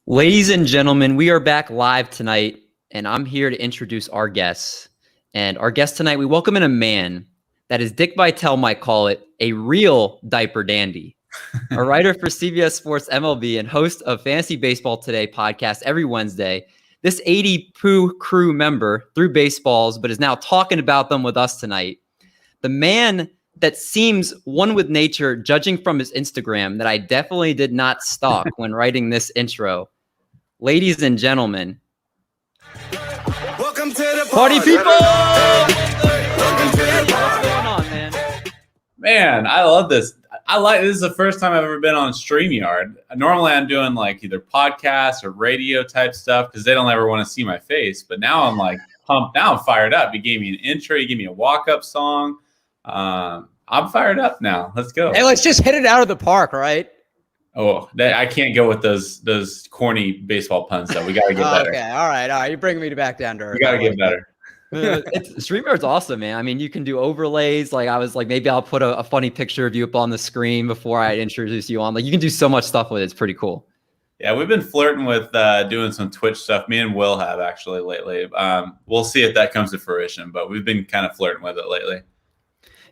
Ladies and gentlemen, we are back live tonight, and I'm here to introduce our guests. And our guest tonight, we welcome in a man that, as Dick Vitale might call it, a real diaper dandy. A writer for CBS Sports MLB and host of Fantasy Baseball Today podcast every Wednesday. This 80 Pooh crew member threw baseballs, but is now talking about them with us tonight. The man that seems one with nature, judging from his Instagram, that I definitely did not stalk when writing this intro. Ladies and gentlemen, welcome to the party people! Welcome to the What's going on, man? Man, I love this. This is the first time I've ever been on StreamYard. Normally I'm doing like either podcasts or radio type stuff because they don't ever want to see my face. But now I'm like pumped. Now I'm fired up. You gave me an intro. You gave me a walk-up song. I'm fired up now. Let's go. Hey, let's just hit it out of the park, right? Oh, I can't go with those corny baseball puns though. We got to get better. Okay, all right. You're bringing me back down to earth. We got to get better. StreamYard's awesome, man. I mean, you can do overlays. Like I was like, maybe I'll put a funny picture of you up on the screen before I introduce you on. Like you can do so much stuff with it. It's pretty cool. Yeah, we've been flirting with doing some Twitch stuff. Me and Will have actually lately. We'll see if that comes to fruition, but we've been kind of flirting with it lately.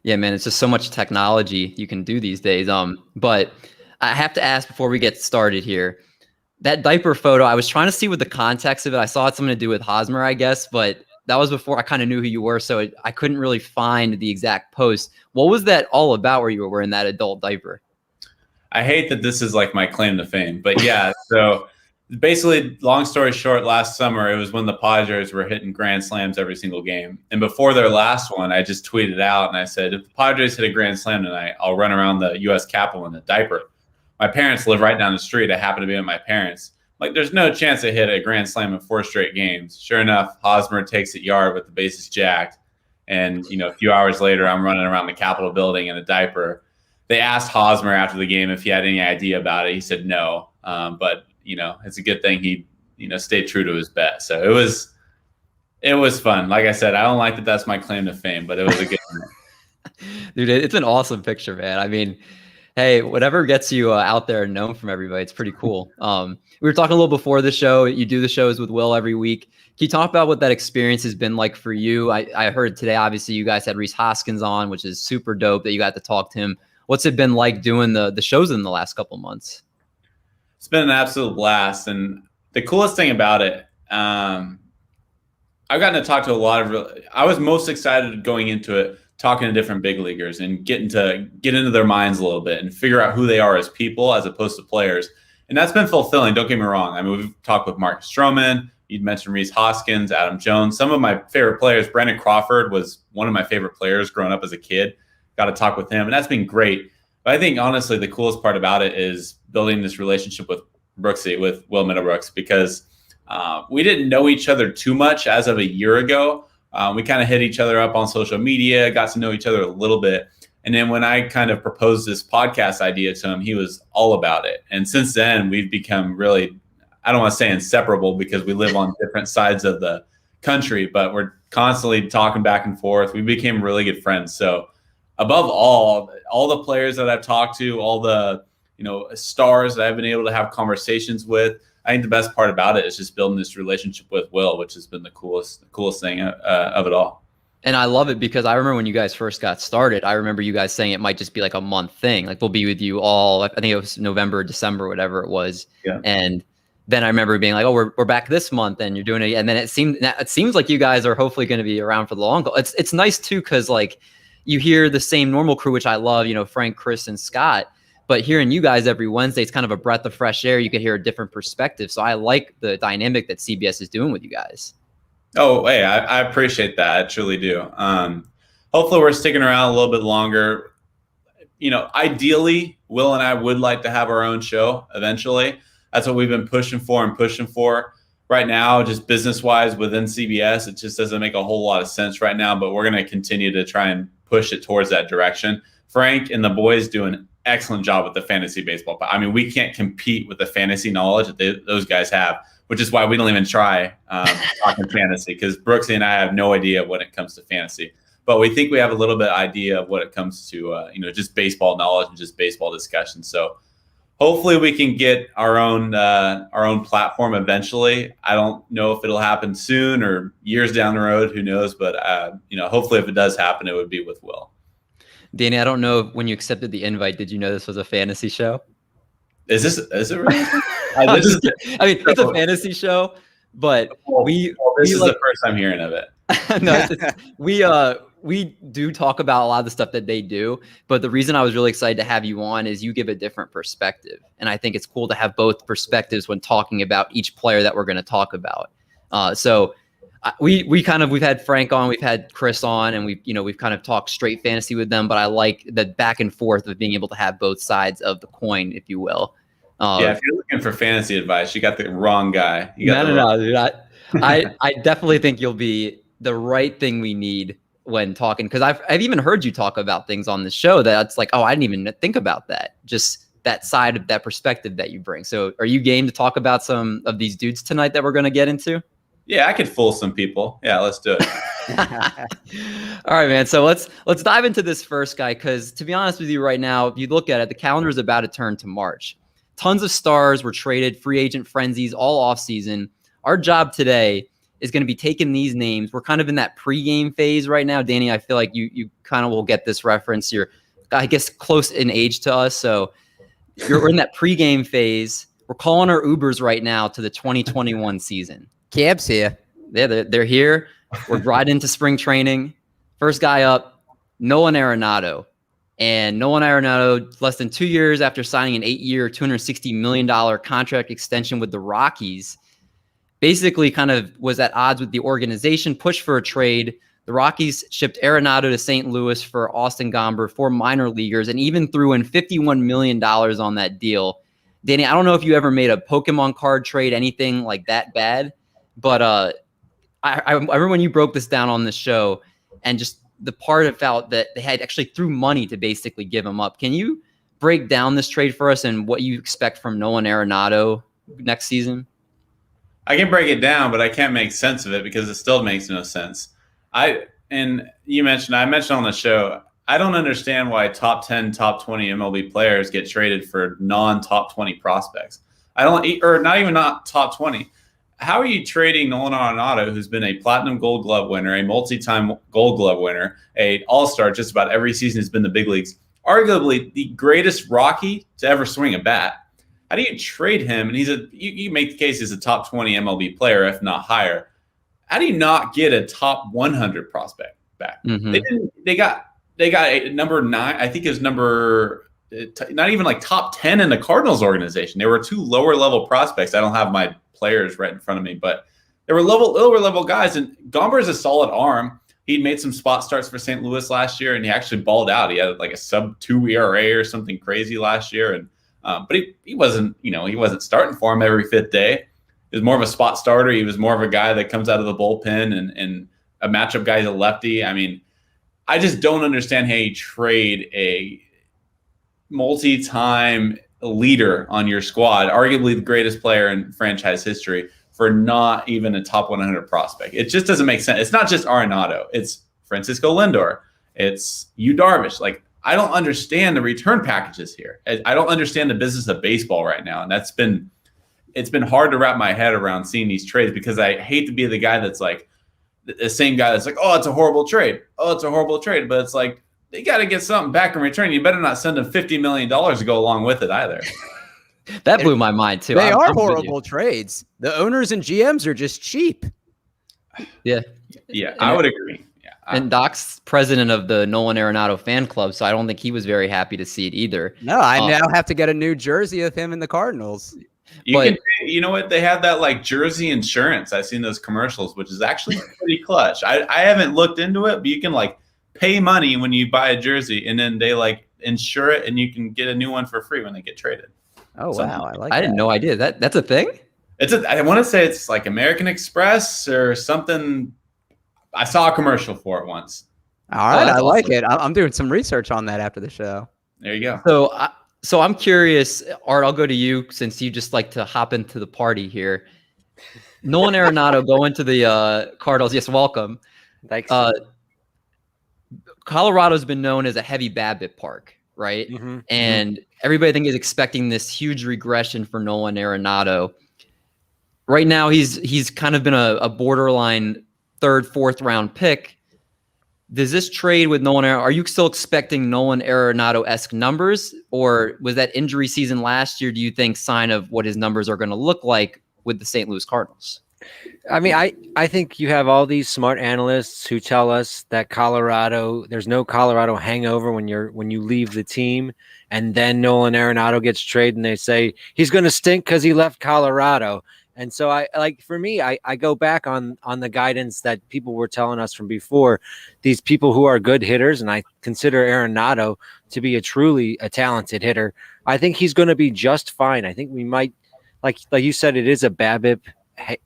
Yeah, man, it's just so much technology you can do these days. But I have to ask before we get started here, that diaper photo, I was trying to see what the context of it. I saw it something to do with Hosmer, I guess, but that was before I kind of knew who you were, so I couldn't really find the exact post. What was that all about where you were wearing that adult diaper? I hate that this is like my claim to fame, but yeah, so basically, long story short, last summer, it was when the Padres were hitting grand slams every single game. And before their last one, I just tweeted out and I said, if the Padres hit a grand slam tonight, I'll run around the U.S. Capitol in a diaper. My parents live right down the street. I happen to be with my parents. Like, there's no chance I hit a grand slam in 4 straight games. Sure enough, Hosmer takes it yard with the bases jacked. And, a few hours later, I'm running around the Capitol building in a diaper. They asked Hosmer after the game if he had any idea about it. He said no. But it's a good thing he, stayed true to his bet. So it was fun. Like I said, I don't like that that's my claim to fame, but it was a good one. Dude, it's an awesome picture, man. I mean, hey, whatever gets you out there and known from everybody, it's pretty cool. We were talking a little before the show. You do the shows with Will every week. Can you talk about what that experience has been like for you? I heard today, obviously, you guys had Rhys Hoskins on, which is super dope that you got to talk to him. What's it been like doing the shows in the last couple of months? It's been an absolute blast. And the coolest thing about it, I've gotten to talk to a lot of I was most excited going into it, talking to different big leaguers and get into their minds a little bit and figure out who they are as people as opposed to players. And that's been fulfilling. Don't get me wrong. I mean, we've talked with Marcus Stroman. You'd mentioned Rhys Hoskins, Adam Jones. Some of my favorite players, Brandon Crawford was one of my favorite players growing up as a kid. Got to talk with him, and that's been great. But I think, honestly, the coolest part about it is building this relationship with with Will Middlebrooks, because we didn't know each other too much as of a year ago. We kind of hit each other up on social media, got to know each other a little bit. And then when I kind of proposed this podcast idea to him, he was all about it. And since then, we've become really, I don't want to say inseparable because we live on different sides of the country, but we're constantly talking back and forth. We became really good friends. So above all the players that I've talked to, all the stars that I've been able to have conversations with, I think the best part about it is just building this relationship with Will, which has been the coolest thing of it all. And I love it because I remember when you guys first got started, I remember you guys saying it might just be like a month thing. Like we'll be with you all, I think it was November, December, whatever it was. Yeah. And then I remember being like, oh, we're back this month and you're doing it. And then it seems like you guys are hopefully going to be around for the long haul. It's nice too, because like you hear the same normal crew, which I love, Frank, Chris, and Scott. But hearing you guys every Wednesday, it's kind of a breath of fresh air. You can hear a different perspective. So I like the dynamic that CBS is doing with you guys. Oh, hey, I appreciate that. I truly do. Hopefully we're sticking around a little bit longer. Ideally, Will and I would like to have our own show eventually. That's what we've been pushing for. Right now, just business-wise within CBS, it just doesn't make a whole lot of sense right now, but we're going to continue to try and push it towards that direction. Frank and the boys do an excellent job with the fantasy baseball. I mean, we can't compete with the fantasy knowledge that those guys have, which is why we don't even try talking fantasy, because Brooksy and I have no idea when it comes to fantasy. But we think we have a little bit idea of what it comes to, just baseball knowledge and just baseball discussion. So hopefully we can get our own platform eventually. I don't know if it'll happen soon or years down the road. Who knows? But hopefully if it does happen, it would be with Will. Danny, I don't know if when you accepted the invite, did you know this was a fantasy show? Is it really? It's a fantasy show, but this is the first time hearing of it. No, we do talk about a lot of the stuff that they do, but the reason I was really excited to have you on is you give a different perspective, and I think it's cool to have both perspectives when talking about each player that we're going to talk about. We've had Frank on, we've had Chris on, and we've kind of talked straight fantasy with them, but I like the back and forth of being able to have both sides of the coin, if you will. If you're looking for fantasy advice, you got the wrong guy. No, dude. I definitely think you'll be the right thing we need when talking, because I've even heard you talk about things on the show that's like, oh, I didn't even think about that. Just that side of that perspective that you bring. So are you game to talk about some of these dudes tonight that we're going to get into? Yeah, I could fool some people. Yeah, let's do it. All right, man. So let's dive into this first guy, because to be honest with you right now, if you look at it, the calendar is about to turn to March. Tons of stars were traded, free agent frenzies all offseason. Our job today is going to be taking these names. We're kind of in that pregame phase right now. Danny, I feel like you kind of will get this reference. You're, I guess, close in age to us. So we're in that pregame phase. We're calling our Ubers right now to the 2021 season. Cab's here. Yeah, they're here. We're riding into spring training. First guy up, Nolan Aronado. And Nolan Arenado, less than 2 years after signing an 8-year, $260 million contract extension with the Rockies, basically kind of was at odds with the organization, pushed for a trade. The Rockies shipped Arenado to St. Louis for Austin Gomber, 4 minor leaguers, and even threw in $51 million on that deal. Danny, I don't know if you ever made a Pokemon card trade, anything like that bad, but I remember when you broke this down on the show, and just the part about that they had actually threw money to basically give him up. Can you break down this trade for us and what you expect from Nolan Arenado next season? I can break it down, but I can't make sense of it because it still makes no sense. I mentioned on the show, I don't understand why top 10, top 20 MLB players get traded for non-top 20 prospects. Not even top 20. How are you trading Nolan Arenado, who's been a platinum Gold Glove winner, a multi-time Gold Glove winner, a all-star just about every season has been in the big leagues, arguably the greatest Rocky to ever swing a bat? How do you trade him? And you make the case he's a top 20 MLB player, if not higher. How do you not get a top 100 prospect back? Mm-hmm. They got a number 9. I think it was not even like top 10 in the Cardinals organization. There were 2 lower level prospects. I don't have my players right in front of me, but there were lower level guys. And Gomber is a solid arm. He made some spot starts for St. Louis last year, and he actually balled out. He had like a sub-2 ERA or something crazy last year, and but he wasn't starting for him every 5th day. He was more of a spot starter. He was more of a guy that comes out of the bullpen and a matchup guy is a lefty. I mean, I just don't understand how you trade a multi-time leader on your squad, arguably the greatest player in franchise history, for not even a top 100 prospect. It just doesn't make sense. It's not just Arenado. It's Francisco Lindor. It's Yu Darvish. Like, I don't understand the return packages here. I don't understand the business of baseball right now. And it's been hard to wrap my head around seeing these trades, because I hate to be the guy that's like, the same guy that's like, oh, it's a horrible trade. Oh, it's a horrible trade. But it's like, they got to get something back in return. You better not send them $50 million to go along with it either. That blew my mind too. They are horrible trades. The owners and GMs are just cheap. Yeah. Yeah, I would agree. Yeah. And Doc's president of the Nolan Arenado fan club, so I don't think he was very happy to see it either. No, I now have to get a new jersey of him in the Cardinals. You know what? They have that like jersey insurance. I've seen those commercials, which is actually pretty clutch. I haven't looked into it, but you can like pay money when you buy a jersey, and then they like insure it, and you can get a new one for free when they get traded. Oh, wow. I had no idea that's a thing. I want to say it's like American Express or something. I saw a commercial for it once. All right. I like it. I'm doing some research on that after the show. There you go. So I'm curious, Art, I'll go to you since you just like to hop into the party here. Nolan Arenado going to the Cardinals. Yes, welcome. Thanks. Colorado's been known as a heavy BABIP park, right? Mm-hmm. And everybody I think is expecting this huge regression for Nolan Arenado. Right now, he's kind of been a borderline third, fourth round pick. Does this trade with Nolan Arenado, are you still expecting Nolan Arenado-esque numbers, or was that injury season last year, do you think, sign of what his numbers are going to look like with the St. Louis Cardinals? I mean, I think you have all these smart analysts who tell us that there's no Colorado hangover when you leave the team, and then Nolan Arenado gets traded and they say he's going to stink because he left Colorado. And so I go back on the guidance that people were telling us from before, these people who are good hitters, and I consider Arenado to be a truly talented hitter. I think he's going to be just fine. I think we might, like you said, it is a BABIP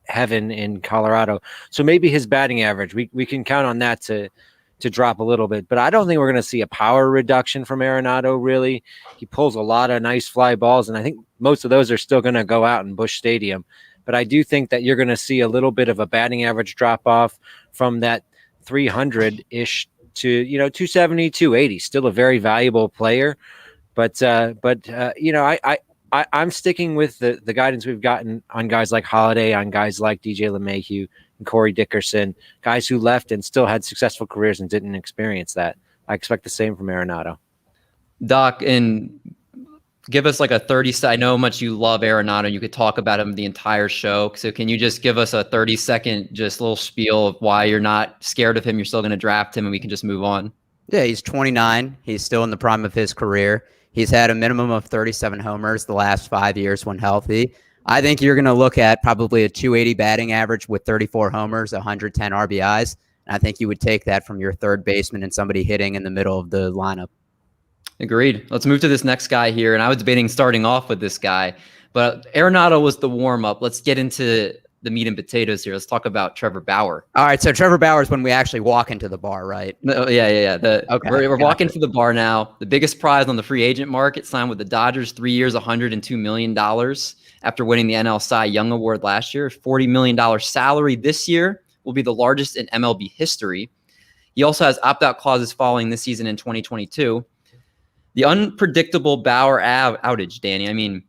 heaven in Colorado. So maybe his batting average, we can count on that to drop a little bit. But I don't think we're going to see a power reduction from Arenado, really. He pulls a lot of nice fly balls, and I think most of those are still going to go out in Busch Stadium. But I do think that you're going to see a little bit of a batting average drop off from that 300-ish to 270, 280. Still a very valuable player, but I'm sticking with the guidance we've gotten on guys like Holiday, on guys like DJ LeMahieu and Corey Dickerson, guys who left and still had successful careers and didn't experience that. I expect the same from Arenado. Doc, and give us like a 30. I know how much you love Arenado. You could talk about him the entire show. So can you just give us a 30-second just little spiel of why you're not scared of him? You're still going to draft him, and we can just move on. Yeah, he's 29. He's still in the prime of his career. He's had a minimum of 37 homers the last 5 years when healthy. I think you're going to look at probably a 280 batting average with 34 homers, 110 RBIs. And I think you would take that from your third baseman and somebody hitting in the middle of the lineup. Agreed. Let's move to this next guy here. And I was debating starting off with this guy, but Arenado was the warm-up. Let's get into the meat and potatoes here. Let's talk about Trevor Bauer. All right, so Trevor Bauer is when we actually walk into the bar, right? No, yeah. Okay, We're walking to the bar now. The biggest prize on the free agent market, signed with the Dodgers, 3 years, $102 million after winning the NL Cy Young Award last year. $40 million salary this year will be the largest in MLB history. He also has opt-out clauses following this season in 2022. The unpredictable Bauer outage, Danny. I mean,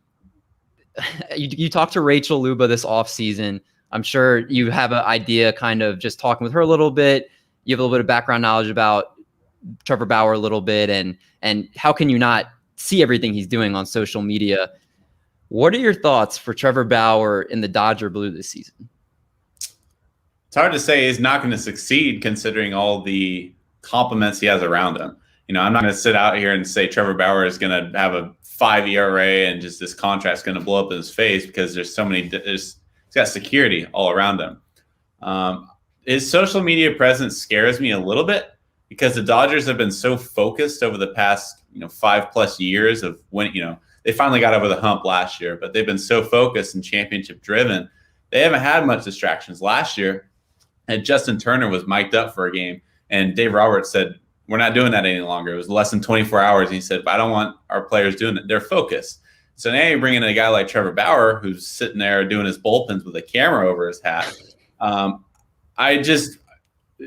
you talked to Rachel Luba this offseason. I'm sure you have an idea, kind of just talking with her a little bit. You have a little bit of background knowledge about Trevor Bauer a little bit, and how can you not see everything he's doing on social media? What are your thoughts for Trevor Bauer in the Dodger blue this season? It's hard to say he's not going to succeed considering all the compliments he has around him. I'm not going to sit out here and say Trevor Bauer is going to have a 5 ERA and just this contract's going to blow up in his face, because he's got security all around him. His social media presence scares me a little bit, because the Dodgers have been so focused over the past 5+ years of when they finally got over the hump last year, but they've been so focused and championship driven, they haven't had much distractions. Last year, and Justin Turner was mic'd up for a game, and Dave Roberts said, "We're not doing that any longer." It was less than 24 hours. And he said, "I don't want our players doing it. They're focused." So now you bring in a guy like Trevor Bauer, who's sitting there doing his bullpens with a camera over his hat.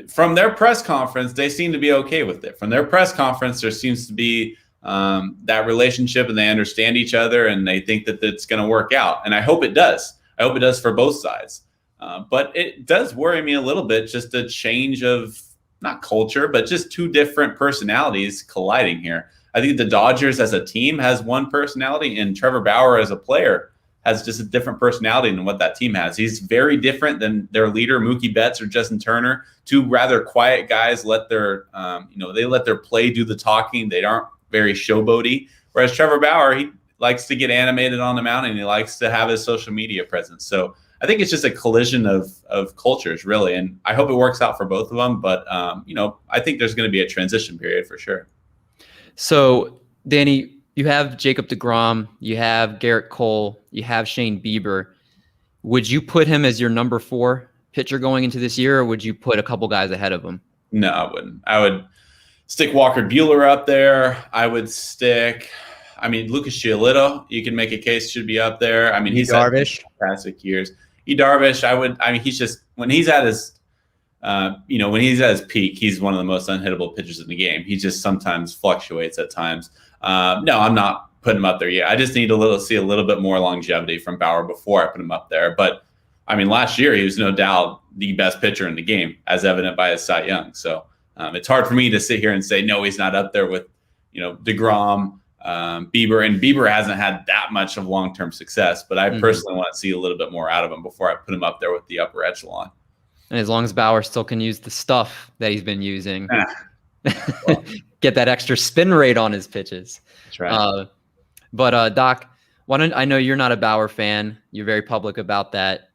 From their press conference, they seem to be okay with it. From their press conference, there seems to be that relationship, and they understand each other, and they think that it's going to work out. And I hope it does. I hope it does for both sides. But it does worry me a little bit, just a change of, not culture, but just two different personalities colliding here. I think the Dodgers as a team has one personality, and Trevor Bauer as a player has just a different personality than what that team has. He's very different than their leader, Mookie Betts or Justin Turner, two rather quiet guys. Let their play do the talking. They aren't very showboaty. Whereas Trevor Bauer, he likes to get animated on the mound, and he likes to have his social media presence. So I think it's just a collision of cultures, really, and I hope it works out for both of them. But I think there's going to be a transition period for sure. So, Danny, you have Jacob deGrom, you have Garrett Cole, you have Shane Bieber. Would you put him as your number 4 pitcher going into this year, or would you put a couple guys ahead of him? No, I wouldn't. I would stick Walker Buehler up there. I would stick. Lucas Giolito, you can make a case, should be up there. He's had fantastic years. Darvish, he's just, when he's at his, when he's at his peak, he's one of the most unhittable pitchers in the game. He just sometimes fluctuates at times. No, I'm not putting him up there yet. I just need see a little bit more longevity from Bauer before I put him up there. But I mean, last year he was no doubt the best pitcher in the game, as evident by his Cy Young. So it's hard for me to sit here and say, no, he's not up there with, DeGrom, Bieber. And Bieber hasn't had that much of long-term success, but I personally want to see a little bit more out of him before I put him up there with the upper echelon. And as long as Bauer still can use the stuff that he's been using, get that extra spin rate on his pitches. That's right. But Doc, I know you're not a Bauer fan. You're very public about that.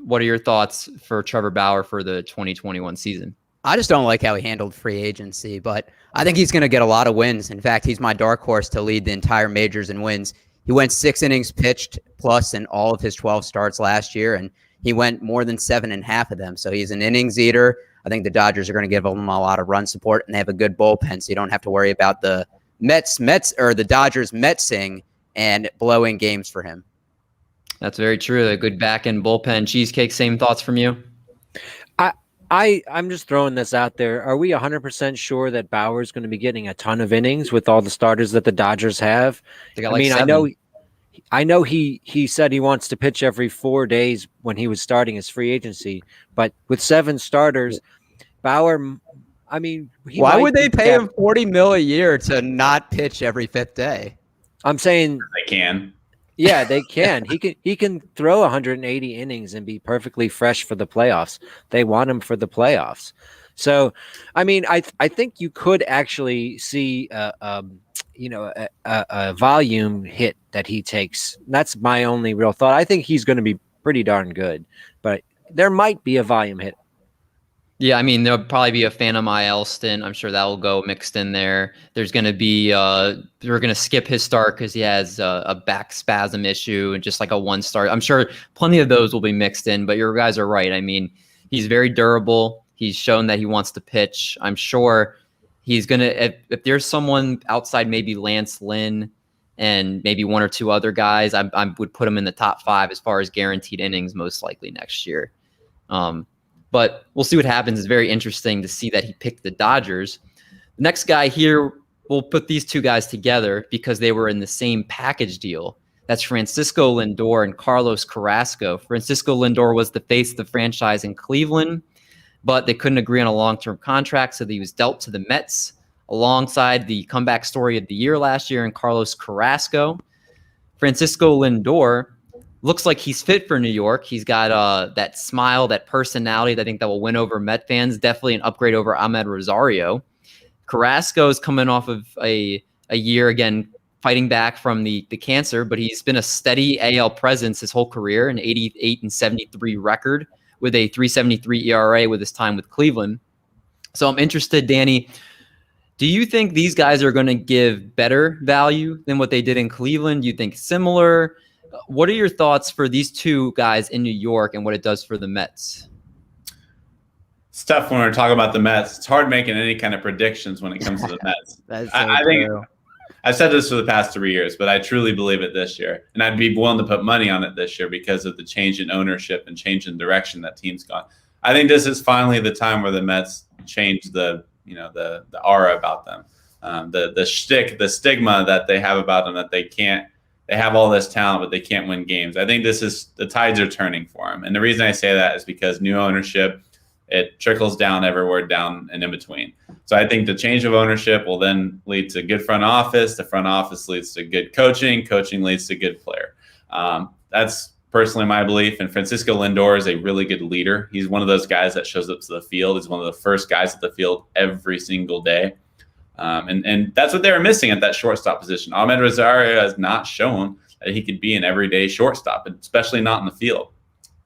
What are your thoughts for Trevor Bauer for the 2021 season? I just don't like how he handled free agency, but I think he's going to get a lot of wins. In fact, he's my dark horse to lead the entire majors in wins. He went 6 innings pitched plus in all of his 12 starts last year, and he went more than 7.5 of them. So he's an innings eater. I think the Dodgers are going to give him a lot of run support, and they have a good bullpen, so you don't have to worry about the Mets or the Dodgers Metsing and blowing games for him. That's very true. A good back end bullpen. Cheesecake, same thoughts from you? I'm just throwing this out there. Are we 100% sure that Bauer's going to be getting a ton of innings with all the starters that the Dodgers have? They got like 7. I know he said he wants to pitch every 4 days when he was starting his free agency, but with 7 starters, Bauer, I mean, why would they pay him $40 million a year to not pitch every 5th day? I'm saying they can. Yeah, they can. He can throw 180 innings and be perfectly fresh for the playoffs. They want him for the playoffs. So, I mean, I think you could actually see a volume hit that he takes. That's my only real thought. I think he's going to be pretty darn good, but there might be a volume hit. Yeah, I mean, there'll probably be a Phantom IL stint. I'm sure that will go mixed in there. There's going to be they're going to skip his start because he has a back spasm issue and just like a 1 start. I'm sure plenty of those will be mixed in, but your guys are right. I mean, he's very durable. He's shown that he wants to pitch. I'm sure he's going to, if there's someone outside, maybe Lance Lynn and maybe 1 or 2 other guys, I would put him in the top 5 as far as guaranteed innings, most likely next year. But we'll see what happens. It's very interesting to see that he picked the Dodgers. The next guy here, we'll put these 2 guys together because they were in the same package deal. That's Francisco Lindor and Carlos Carrasco. Francisco Lindor was the face of the franchise in Cleveland, but they couldn't agree on a long-term contract, so he was dealt to the Mets alongside the comeback story of the year last year in Carlos Carrasco. Francisco Lindor looks like he's fit for New York. He's got that smile, that personality that I think that will win over Met fans. Definitely an upgrade over Ahmed Rosario. Carrasco is coming off of a year, again, fighting back from the cancer, but he's been a steady AL presence his whole career, an 88-73 record with a 3.73 ERA with his time with Cleveland. So I'm interested, Danny, do you think these guys are going to give better value than what they did in Cleveland? Do you think similar? What are your thoughts for these 2 guys in New York and what it does for the Mets? It's tough when we're talking about the Mets. It's hard making any kind of predictions when it comes to the Mets. I think I've said this for the past 3 years, but I truly believe it this year. And I'd be willing to put money on it this year because of the change in ownership and change in direction that team's gone. I think this is finally the time where the Mets change the aura about them. The shtick, the stigma that they have about them, that they have all this talent, but they can't win games. I think the tides are turning for them. And the reason I say that is because new ownership, it trickles down everywhere down and in between. So I think the change of ownership will then lead to good front office. The front office leads to good coaching. Coaching leads to good player. That's personally my belief. And Francisco Lindor is a really good leader. He's one of those guys that shows up to the field. He's one of the first guys at the field every single day. And that's what they were missing at that shortstop position. Ahmed Rosario has not shown that he could be an everyday shortstop, especially not in the field.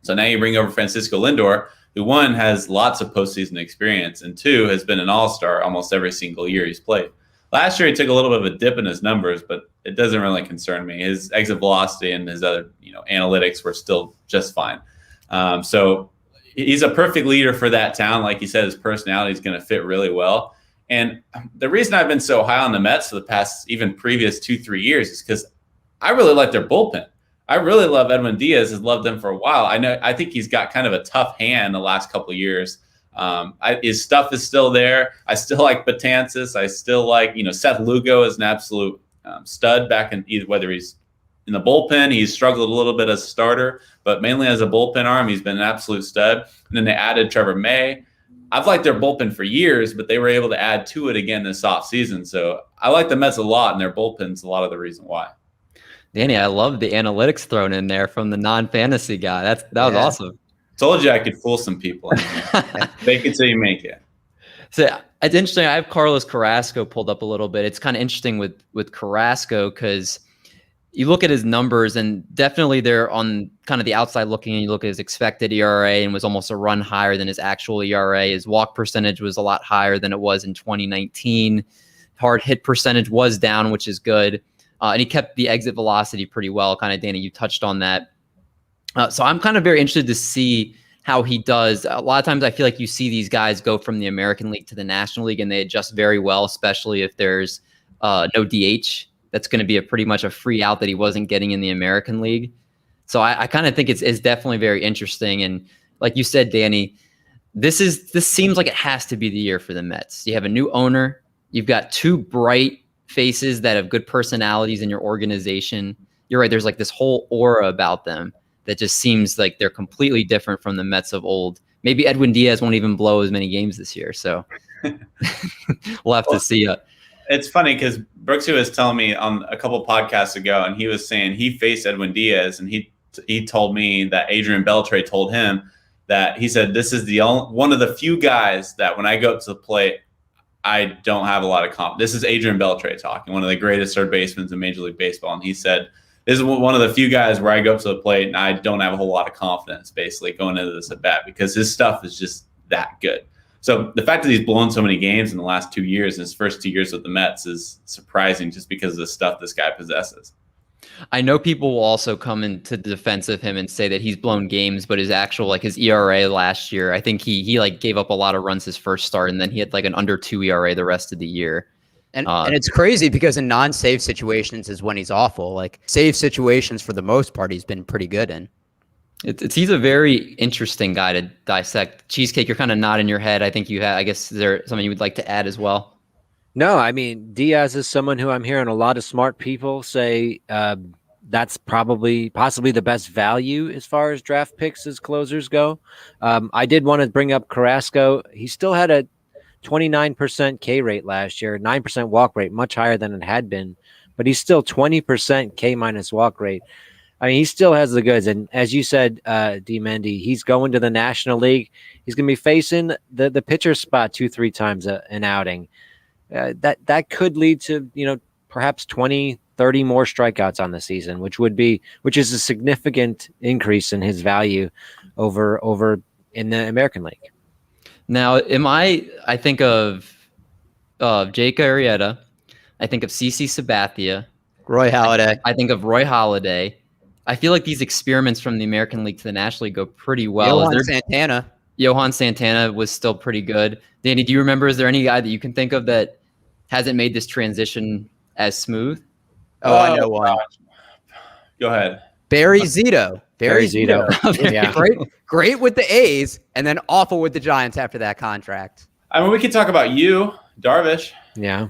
So now you bring over Francisco Lindor, who 1 has lots of postseason experience, and 2 has been an all-star almost every single year he's played. Last year he took a little bit of a dip in his numbers, but it doesn't really concern me. His exit velocity and his other analytics were still just fine. So he's a perfect leader for that town. Like you said, his personality is going to fit really well. And the reason I've been so high on the Mets for the past, even previous 2-3 years, is because I really like their bullpen. I really love Edwin Diaz. Has loved him for a while. I think he's got kind of a tough hand the last couple of years. His stuff is still there. I still like Betances. I still like, Seth Lugo is an absolute stud back in either, whether he's in the bullpen, he's struggled a little bit as a starter, but mainly as a bullpen arm, he's been an absolute stud. And then they added Trevor May. I've liked their bullpen for years, but they were able to add to it again this offseason. So I like the Mets a lot, and their bullpen's a lot of the reason why. Danny, I love the analytics thrown in there from the non-fantasy guy. That was awesome. Told you I could fool some people. Fake it till you make it. So it's interesting. I have Carlos Carrasco pulled up a little bit. It's kind of interesting with Carrasco because you look at his numbers and definitely they're on kind of the outside looking, and you look at his expected ERA and was almost a run higher than his actual ERA. His walk percentage was a lot higher than it was in 2019. Hard hit percentage was down, which is good. And he kept the exit velocity pretty well. Kind of, Danny, you touched on that. So I'm kind of very interested to see how he does. A lot of times I feel like you see these guys go from the American League to the National League and they adjust very well, especially if there's no DH. That's going to be pretty much a free out that he wasn't getting in the American League. So I kind of think it's definitely very interesting. And like you said, Danny, this seems like it has to be the year for the Mets. You have a new owner. You've got two bright faces that have good personalities in your organization. You're right. There's like this whole aura about them that just seems like they're completely different from the Mets of old. Maybe Edwin Diaz won't even blow as many games this year. So we'll have to see. It's funny because Brooksy was telling me on a couple podcasts ago, and he was saying he faced Edwin Diaz, and he told me that Adrian Beltre told him that he said, this is one of the few guys that when I go up to the plate, I don't have a lot of confidence. This is Adrian Beltre talking, one of the greatest third basemen in Major League Baseball. And he said, this is one of the few guys where I go up to the plate and I don't have a whole lot of confidence basically going into this at bat because his stuff is just that good. So the fact that he's blown so many games in the last 2 years, in his first 2 years with the Mets, is surprising just because of the stuff this guy possesses. I know people will also come into the defense of him and say that he's blown games, but his actual, like his ERA last year, I think he like gave up a lot of runs his first start, and then he had like an under 2 ERA the rest of the year. And it's crazy because in non-save situations is when he's awful. Like save situations for the most part, he's been pretty good in. He's a very interesting guy to dissect. Cheesecake, you're kind of nodding your head. I think you have. I guess is there something you would like to add as well? No, I mean, Diaz is someone who I'm hearing a lot of smart people say that's possibly the best value as far as draft picks as closers go. I did want to bring up Carrasco. He still had a 29% K rate last year, 9% walk rate, much higher than it had been, but he's still 20% K minus walk rate. I mean, he still has the goods. And as you said, D. Mendy, he's going to the National League. He's going to be facing the pitcher spot 2-3 times an outing. That could lead to, perhaps 20, 30 more strikeouts on the season, which is a significant increase in his value over in the American League. Now, I think of Jake Arrieta. I think of CC Sabathia. Roy Halladay. I think of Roy Halladay. I feel like these experiments from the American League to the National League go pretty well. Johan Santana was still pretty good. Danny, do you remember, is there any guy that you can think of that hasn't made this transition as smooth? Oh, I know one. Go ahead. Barry Zito. Barry Zito. Yeah. Great with the A's, and then awful with the Giants after that contract. I mean, we could talk about Darvish. Yeah.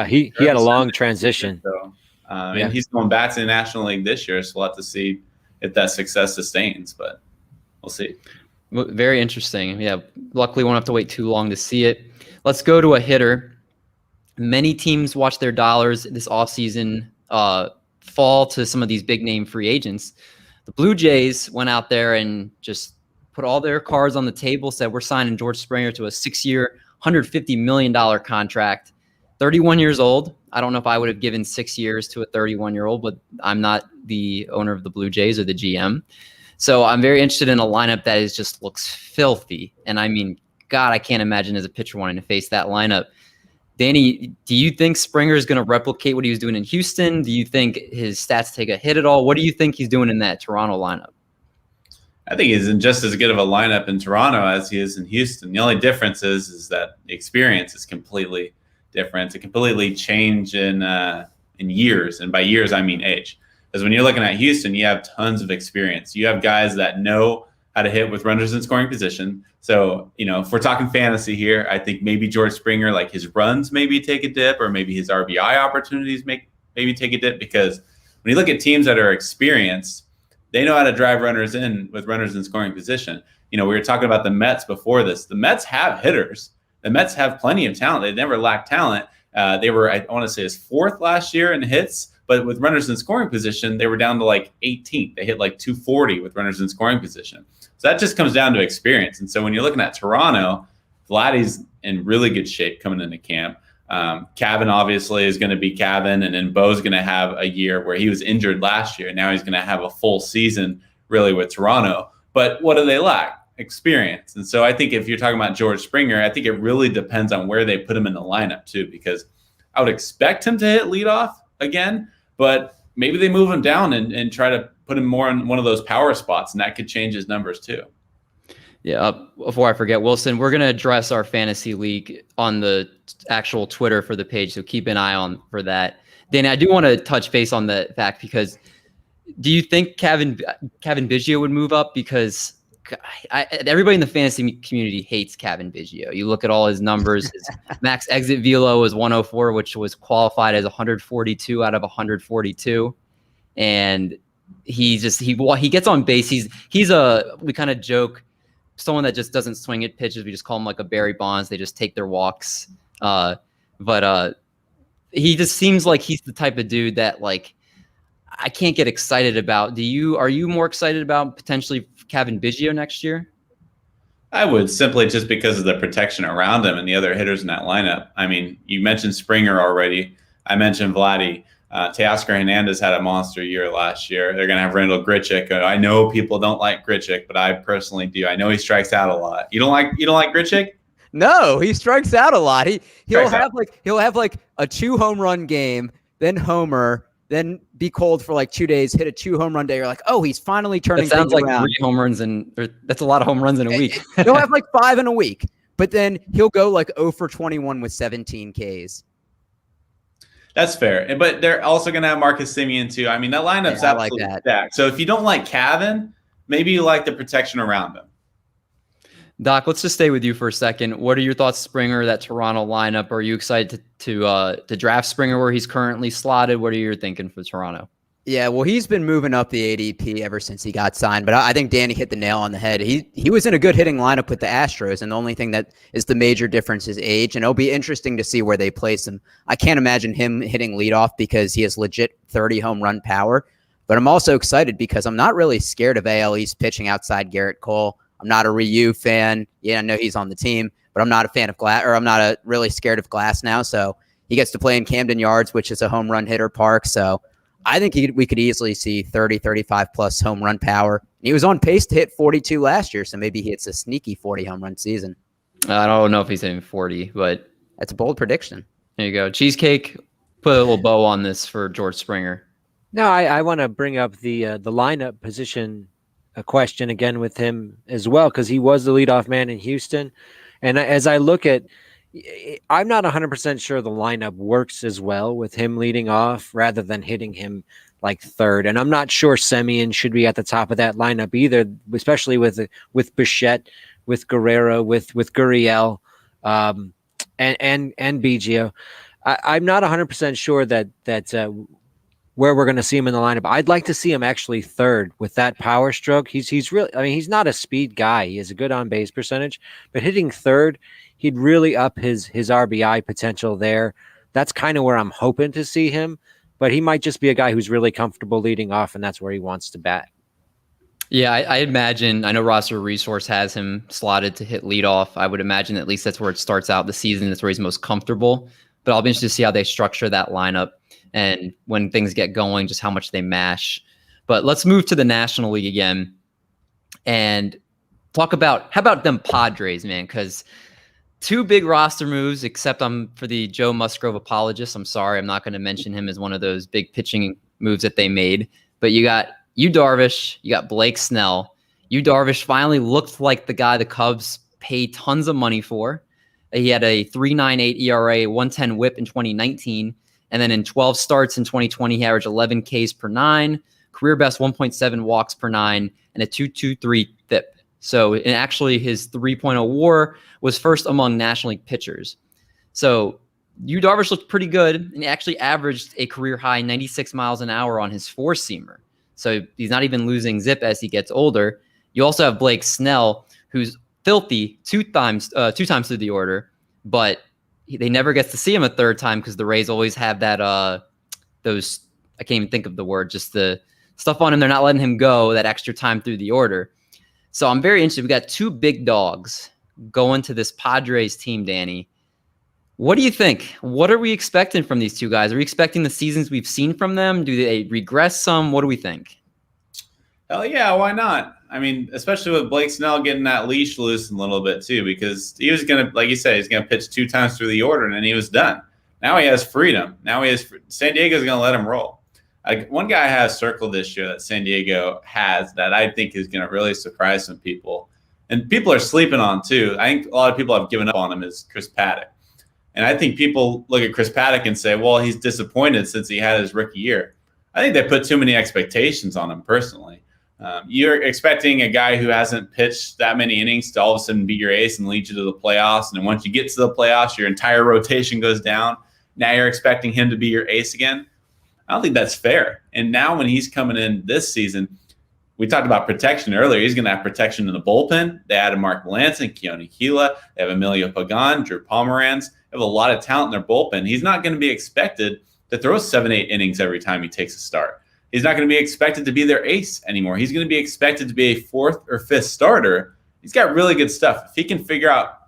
He had a long transition. So, and he's going back to the National League this year, so we'll have to see if that success sustains, but we'll see. Very interesting. Yeah, luckily won't have to wait too long to see it. Let's go to a hitter. Many teams watch their dollars this offseason fall to some of these big-name free agents. The Blue Jays went out there and just put all their cards on the table, said we're signing George Springer to a 6-year, $150 million contract. 31 years old. I don't know if I would have given 6 years to a 31-year-old, but I'm not the owner of the Blue Jays or the GM. So I'm very interested in a lineup that just looks filthy. And I mean, God, I can't imagine as a pitcher wanting to face that lineup. Danny, do you think Springer is going to replicate what he was doing in Houston? Do you think his stats take a hit at all? What do you think he's doing in that Toronto lineup? I think he's in just as good of a lineup in Toronto as he is in Houston. The only difference is that the experience is completely different. It completely change in years, and by years I mean age. Because when you're looking at Houston, you have tons of experience. You have guys that know how to hit with runners in scoring position. So, if we're talking fantasy here, I think maybe George Springer, like his runs maybe take a dip, or maybe his RBI opportunities maybe take a dip, because when you look at teams that are experienced, they know how to drive runners in with runners in scoring position. We were talking about the Mets before this. The Mets have hitters. The Mets have plenty of talent. They never lacked talent. They were, I want to say, fourth last year in hits, but with runners in scoring position, they were down to like 18th. They hit like 240 with runners in scoring position. So that just comes down to experience. And so when you're looking at Toronto, Vladdy's in really good shape coming into camp. Cavan obviously is going to be Cavan, and then Bo's going to have a year where he was injured last year. Now he's going to have a full season really with Toronto. But what do they lack? Experience. And so I think if you're talking about George Springer, I think it really depends on where they put him in the lineup too, because I would expect him to hit leadoff again, but maybe they move him down and try to put him more in one of those power spots, and that could change his numbers too. Yeah. Before I forget, Wilson, we're going to address our fantasy league on the actual Twitter for the page, so keep an eye on for that. Danny, I do want to touch base on the fact, because do you think Cavan Biggio would move up? Because everybody in the fantasy community hates Cavan Biggio. You look at all his numbers. His max exit velo was 104, which was qualified as 142 out of 142, and he gets on base. We kind of joke, someone that just doesn't swing at pitches. We just call him like a Barry Bonds. They just take their walks. But he just seems like he's the type of dude that, like, I can't get excited about. Are you more excited about potentially Cavan Biggio next year? I would, simply just because of the protection around him and the other hitters in that lineup. I mean, you mentioned Springer already. I mentioned Vladdy. Teoscar Hernandez had a monster year last year. They're going to have Randall Grichiko. I know people don't like Grichik, but I personally do. I know he strikes out a lot. You don't like Grichik? No, he strikes out a lot. He'll have like a 2 home run game, then homer, then be cold for like 2 days, hit a 2 home run day. You're like, oh, he's finally turning things around. That sounds like 3 home runs, that's a lot of home runs in a week. He'll have like 5 in a week, but then he'll go like 0 for 21 with 17 Ks. That's fair. But they're also going to have Marcus Semien too. I mean, that lineup's absolutely stacked. So if you don't like Cavan, maybe you like the protection around him. Doc, let's just stay with you for a second. What are your thoughts, Springer, that Toronto lineup? Are you excited to draft Springer where he's currently slotted? What are you thinking for Toronto? Yeah, well, he's been moving up the ADP ever since he got signed, but I think Danny hit the nail on the head. He was in a good hitting lineup with the Astros, and the only thing that is the major difference is age, and it'll be interesting to see where they place him. I can't imagine him hitting leadoff because he has legit 30 home run power, but I'm also excited because I'm not really scared of AL East pitching outside Garrett Cole. I'm not a Ryu fan. Yeah, I know he's on the team, but I'm not a fan of Glass, or I'm not really scared of Glass now, so he gets to play in Camden Yards, which is a home run hitter park, so I think we could easily see 30, 35 plus home run power. He was on pace to hit 42 last year, so maybe he hits a sneaky 40 home run season. I don't know if he's hitting 40, but that's a bold prediction. There you go. Cheesecake, put a little bow on this for George Springer. No, I want to bring up the lineup position question again with him as well, because he was the leadoff man in Houston. And as I look at, I'm not 100% sure the lineup works as well with him leading off rather than hitting him like third. And I'm not sure Semien should be at the top of that lineup either, especially with Bichette, with Guerrero, with Gurriel, and Biggio. I'm not 100% sure that where we're going to see him in the lineup. I'd like to see him actually third with that power stroke. He's really, I mean, he's not a speed guy. He has a good on base percentage, but hitting third, he'd really up his RBI potential there. That's kind of where I'm hoping to see him, but he might just be a guy who's really comfortable leading off, and that's where he wants to bat. Yeah, I imagine, I know Roster Resource has him slotted to hit leadoff. I would imagine at least that's where it starts out the season. That's where he's most comfortable, but I'll be interested to see how they structure that lineup and when things get going, just how much they mash. But let's move to the National League again and talk about, how about them Padres, man? Because 2 big roster moves, except I'm for the Joe Musgrove apologist. I'm sorry, I'm not going to mention him as one of those big pitching moves that they made. But you got Yu Darvish, you got Blake Snell. Yu Darvish finally looked like the guy the Cubs paid tons of money for. He had a 3.98 ERA, 110 WHIP in 2019. And then in 12 starts in 2020, he averaged 11 Ks per 9, career best 1.7 walks per 9, and a 2.23 FIP. So, and actually his 3.0 WAR was first among National League pitchers. So Yu Darvish looked pretty good, and he actually averaged a career high 96 miles an hour on his four-seamer. So he's not even losing zip as he gets older. You also have Blake Snell, who's filthy two times through the order, but they never get to see him a third time because the Rays always have that those, I can't even think of the word, just the stuff on him. They're not letting him go that extra time through the order. So I'm very interested. We got two big dogs going to this Padres team, Danny. What do you think? What are we expecting from these two guys? Are we expecting the seasons we've seen from them? Do they regress some? What do we think? Hell yeah, why not? I mean, especially with Blake Snell getting that leash loose a little bit too, because he was going to, like you said, he's going to pitch two times through the order, and then he was done. Now he has freedom. San Diego's going to let him roll. One guy I have circled this year that San Diego has that I think is going to really surprise some people, and people are sleeping on too. I think a lot of people have given up on him, is Chris Paddock. And I think people look at Chris Paddock and say, well, he's disappointed since he had his rookie year. I think they put too many expectations on him personally. You're expecting a guy who hasn't pitched that many innings to all of a sudden be your ace and lead you to the playoffs. And then once you get to the playoffs, your entire rotation goes down. Now you're expecting him to be your ace again. I don't think that's fair. And now when he's coming in this season, we talked about protection earlier. He's going to have protection in the bullpen. They added Mark Melanson, Keone Keela. They have Emilio Pagan, Drew Pomeranz. They have a lot of talent in their bullpen. He's not going to be expected to throw 7-8 innings every time he takes a start. He's not going to be expected to be their ace anymore. He's going to be expected to be a fourth or fifth starter. He's got really good stuff. If he can figure out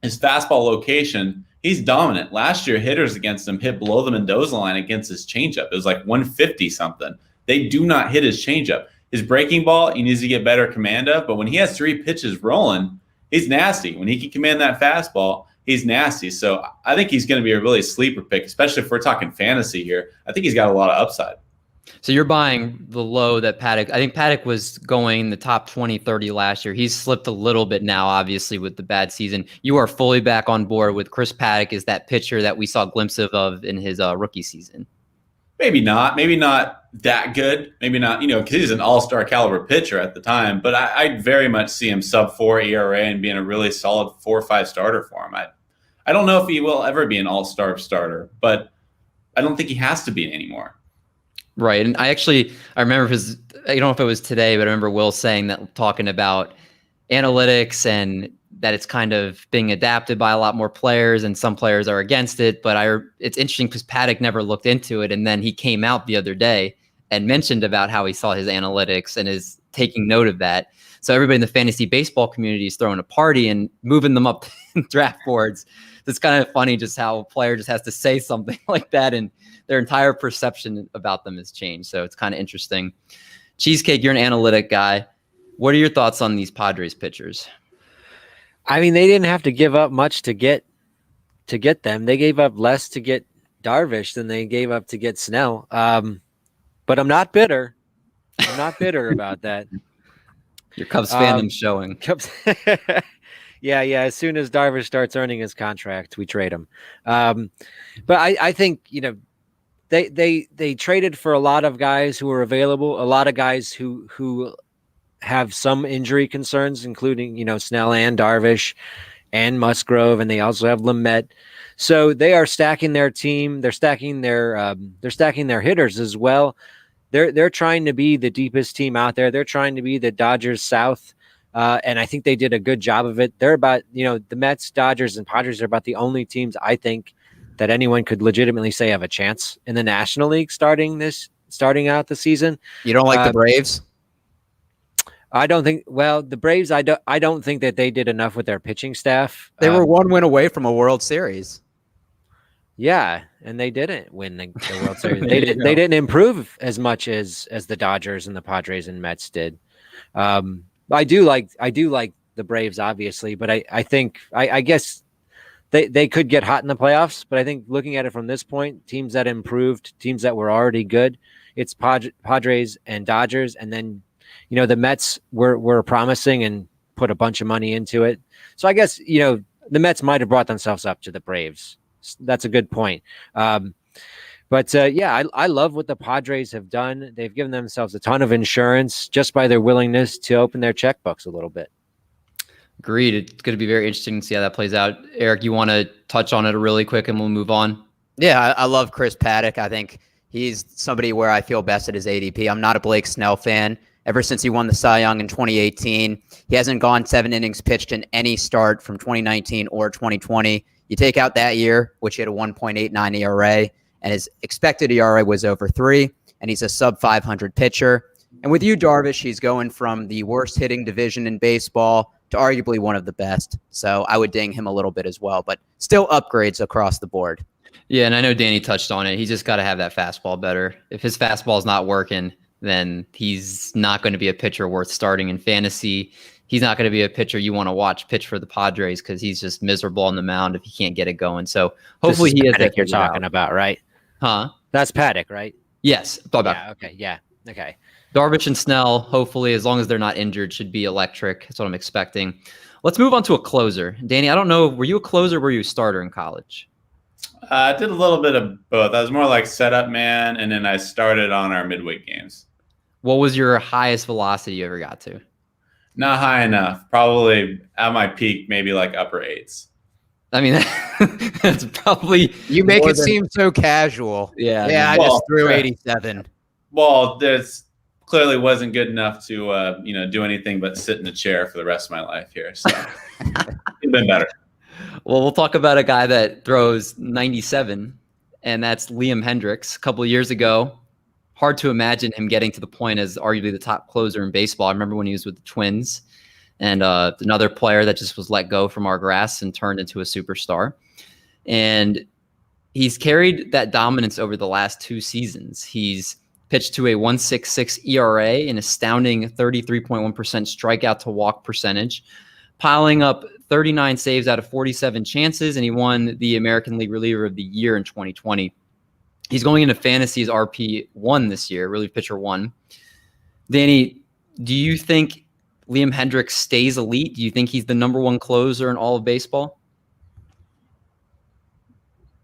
his fastball location, he's dominant. Last year, hitters against him hit below the Mendoza line against his changeup. It was like 150 something. They do not hit his changeup. His breaking ball, he needs to get better command of. But when he has 3 pitches rolling, he's nasty. When he can command that fastball, he's nasty. So I think he's going to be a really sleeper pick, especially if we're talking fantasy here. I think he's got a lot of upside. So you're buying the low that Paddock, I think Paddock was going the top 20, 30 last year. He's slipped a little bit now, obviously, with the bad season. You are fully back on board with Chris Paddock is that pitcher that we saw glimpses of in his rookie season. Maybe not that good. Maybe not, because he's an all-star caliber pitcher at the time. But I very much see him sub-4 ERA and being a really solid 4 or 5 starter for him. I don't know if he will ever be an all-star starter, but I don't think he has to be anymore. Right. And I remember I don't know if it was today, but I remember Will saying that, talking about analytics and that it's kind of being adapted by a lot more players and some players are against it. But it's interesting because Paddock never looked into it. And then he came out the other day and mentioned about how he saw his analytics and is taking note of that. So everybody in the fantasy baseball community is throwing a party and moving them up in draft boards. It's kind of funny just how a player just has to say something like that and their entire perception about them has changed. So it's kind of interesting. Cheesecake, you're an analytic guy. What are your thoughts on these Padres pitchers? I mean, they didn't have to give up much to get them. They gave up less to get Darvish than they gave up to get Snell. But I'm not bitter. I'm not bitter about that. Your Cubs fandom's showing. Cubs. Yeah. As soon as Darvish starts earning his contract, we trade him. But I think they traded for a lot of guys who are available, a lot of guys who have some injury concerns, including Snell and Darvish and Musgrove, and they also have Lamet. So they are stacking their team. They're stacking their hitters as well. They're trying to be the deepest team out there. They're trying to be the Dodgers South. And I think they did a good job of it. They're about, the Mets, Dodgers, and Padres are about the only teams I think that anyone could legitimately say have a chance in the National League starting out the season. You don't like the Braves? I don't think. Well, the Braves, I don't think that they did enough with their pitching staff. They were one win away from a World Series. Yeah, and they didn't win the World Series. They didn't improve as much as the Dodgers and the Padres and Mets did. I do like the Braves, obviously, but I think I guess they could get hot in the playoffs. But I think looking at it from this point, teams that improved, teams that were already good, it's Padres and Dodgers, and then the Mets were promising and put a bunch of money into it. So I guess the Mets might have brought themselves up to the Braves. That's a good point. But I love what the Padres have done. They've given themselves a ton of insurance just by their willingness to open their checkbooks a little bit. Agreed. It's going to be very interesting to see how that plays out. Eric, you want to touch on it really quick and we'll move on? Yeah, I love Chris Paddock. I think he's somebody where I feel best at his ADP. I'm not a Blake Snell fan. Ever since he won the Cy Young in 2018, he hasn't gone 7 innings pitched in any start from 2019 or 2020. You take out that year, which he had a 1.89 ERA, and his expected ERA was over 3, and he's a sub-500 pitcher. And with Yu Darvish, he's going from the worst hitting division in baseball to arguably one of the best. So I would ding him a little bit as well, but still upgrades across the board. Yeah, and I know Danny touched on it. He's just got to have that fastball better. If his fastball's not working, then he's not going to be a pitcher worth starting in fantasy. He's not going to be a pitcher you want to watch pitch for the Padres because he's just miserable on the mound if he can't get it going. So hopefully he is Paddock you're talking about, right? Huh? That's Paddock, right? Yes. Yeah, okay. Yeah. Okay. Darvish and Snell, hopefully, as long as they're not injured, should be electric. That's what I'm expecting. Let's move on to a closer. Danny, I don't know, were you a closer or were you a starter in college? I did a little bit of both. I was more like setup man, and then I started on our midweek games. What was your highest velocity you ever got to? Not high enough. Probably at my peak, maybe like upper 8s. I mean, that's probably You make more it than- seem so casual. Yeah. Yeah, I Well, just threw sure. 87. Well, this clearly wasn't good enough to do anything but sit in a chair for the rest of my life here. So it's been better. Well, we'll talk about a guy that throws 97, and that's Liam Hendrix. A couple of years ago, hard to imagine him getting to the point as arguably the top closer in baseball. I remember when he was with the Twins, and another player that just was let go from our grass and turned into a superstar. And he's carried that dominance over the last 2 seasons. He's pitched to a 1.66 ERA, an astounding 33.1% strikeout to walk percentage, piling up 39 saves out of 47 chances, and he won the American League Reliever of the Year in 2020. He's going into fantasy's RP1 this year, relief pitcher 1. Danny, do you think Liam Hendrix stays elite? Do you think he's the number 1 closer in all of baseball?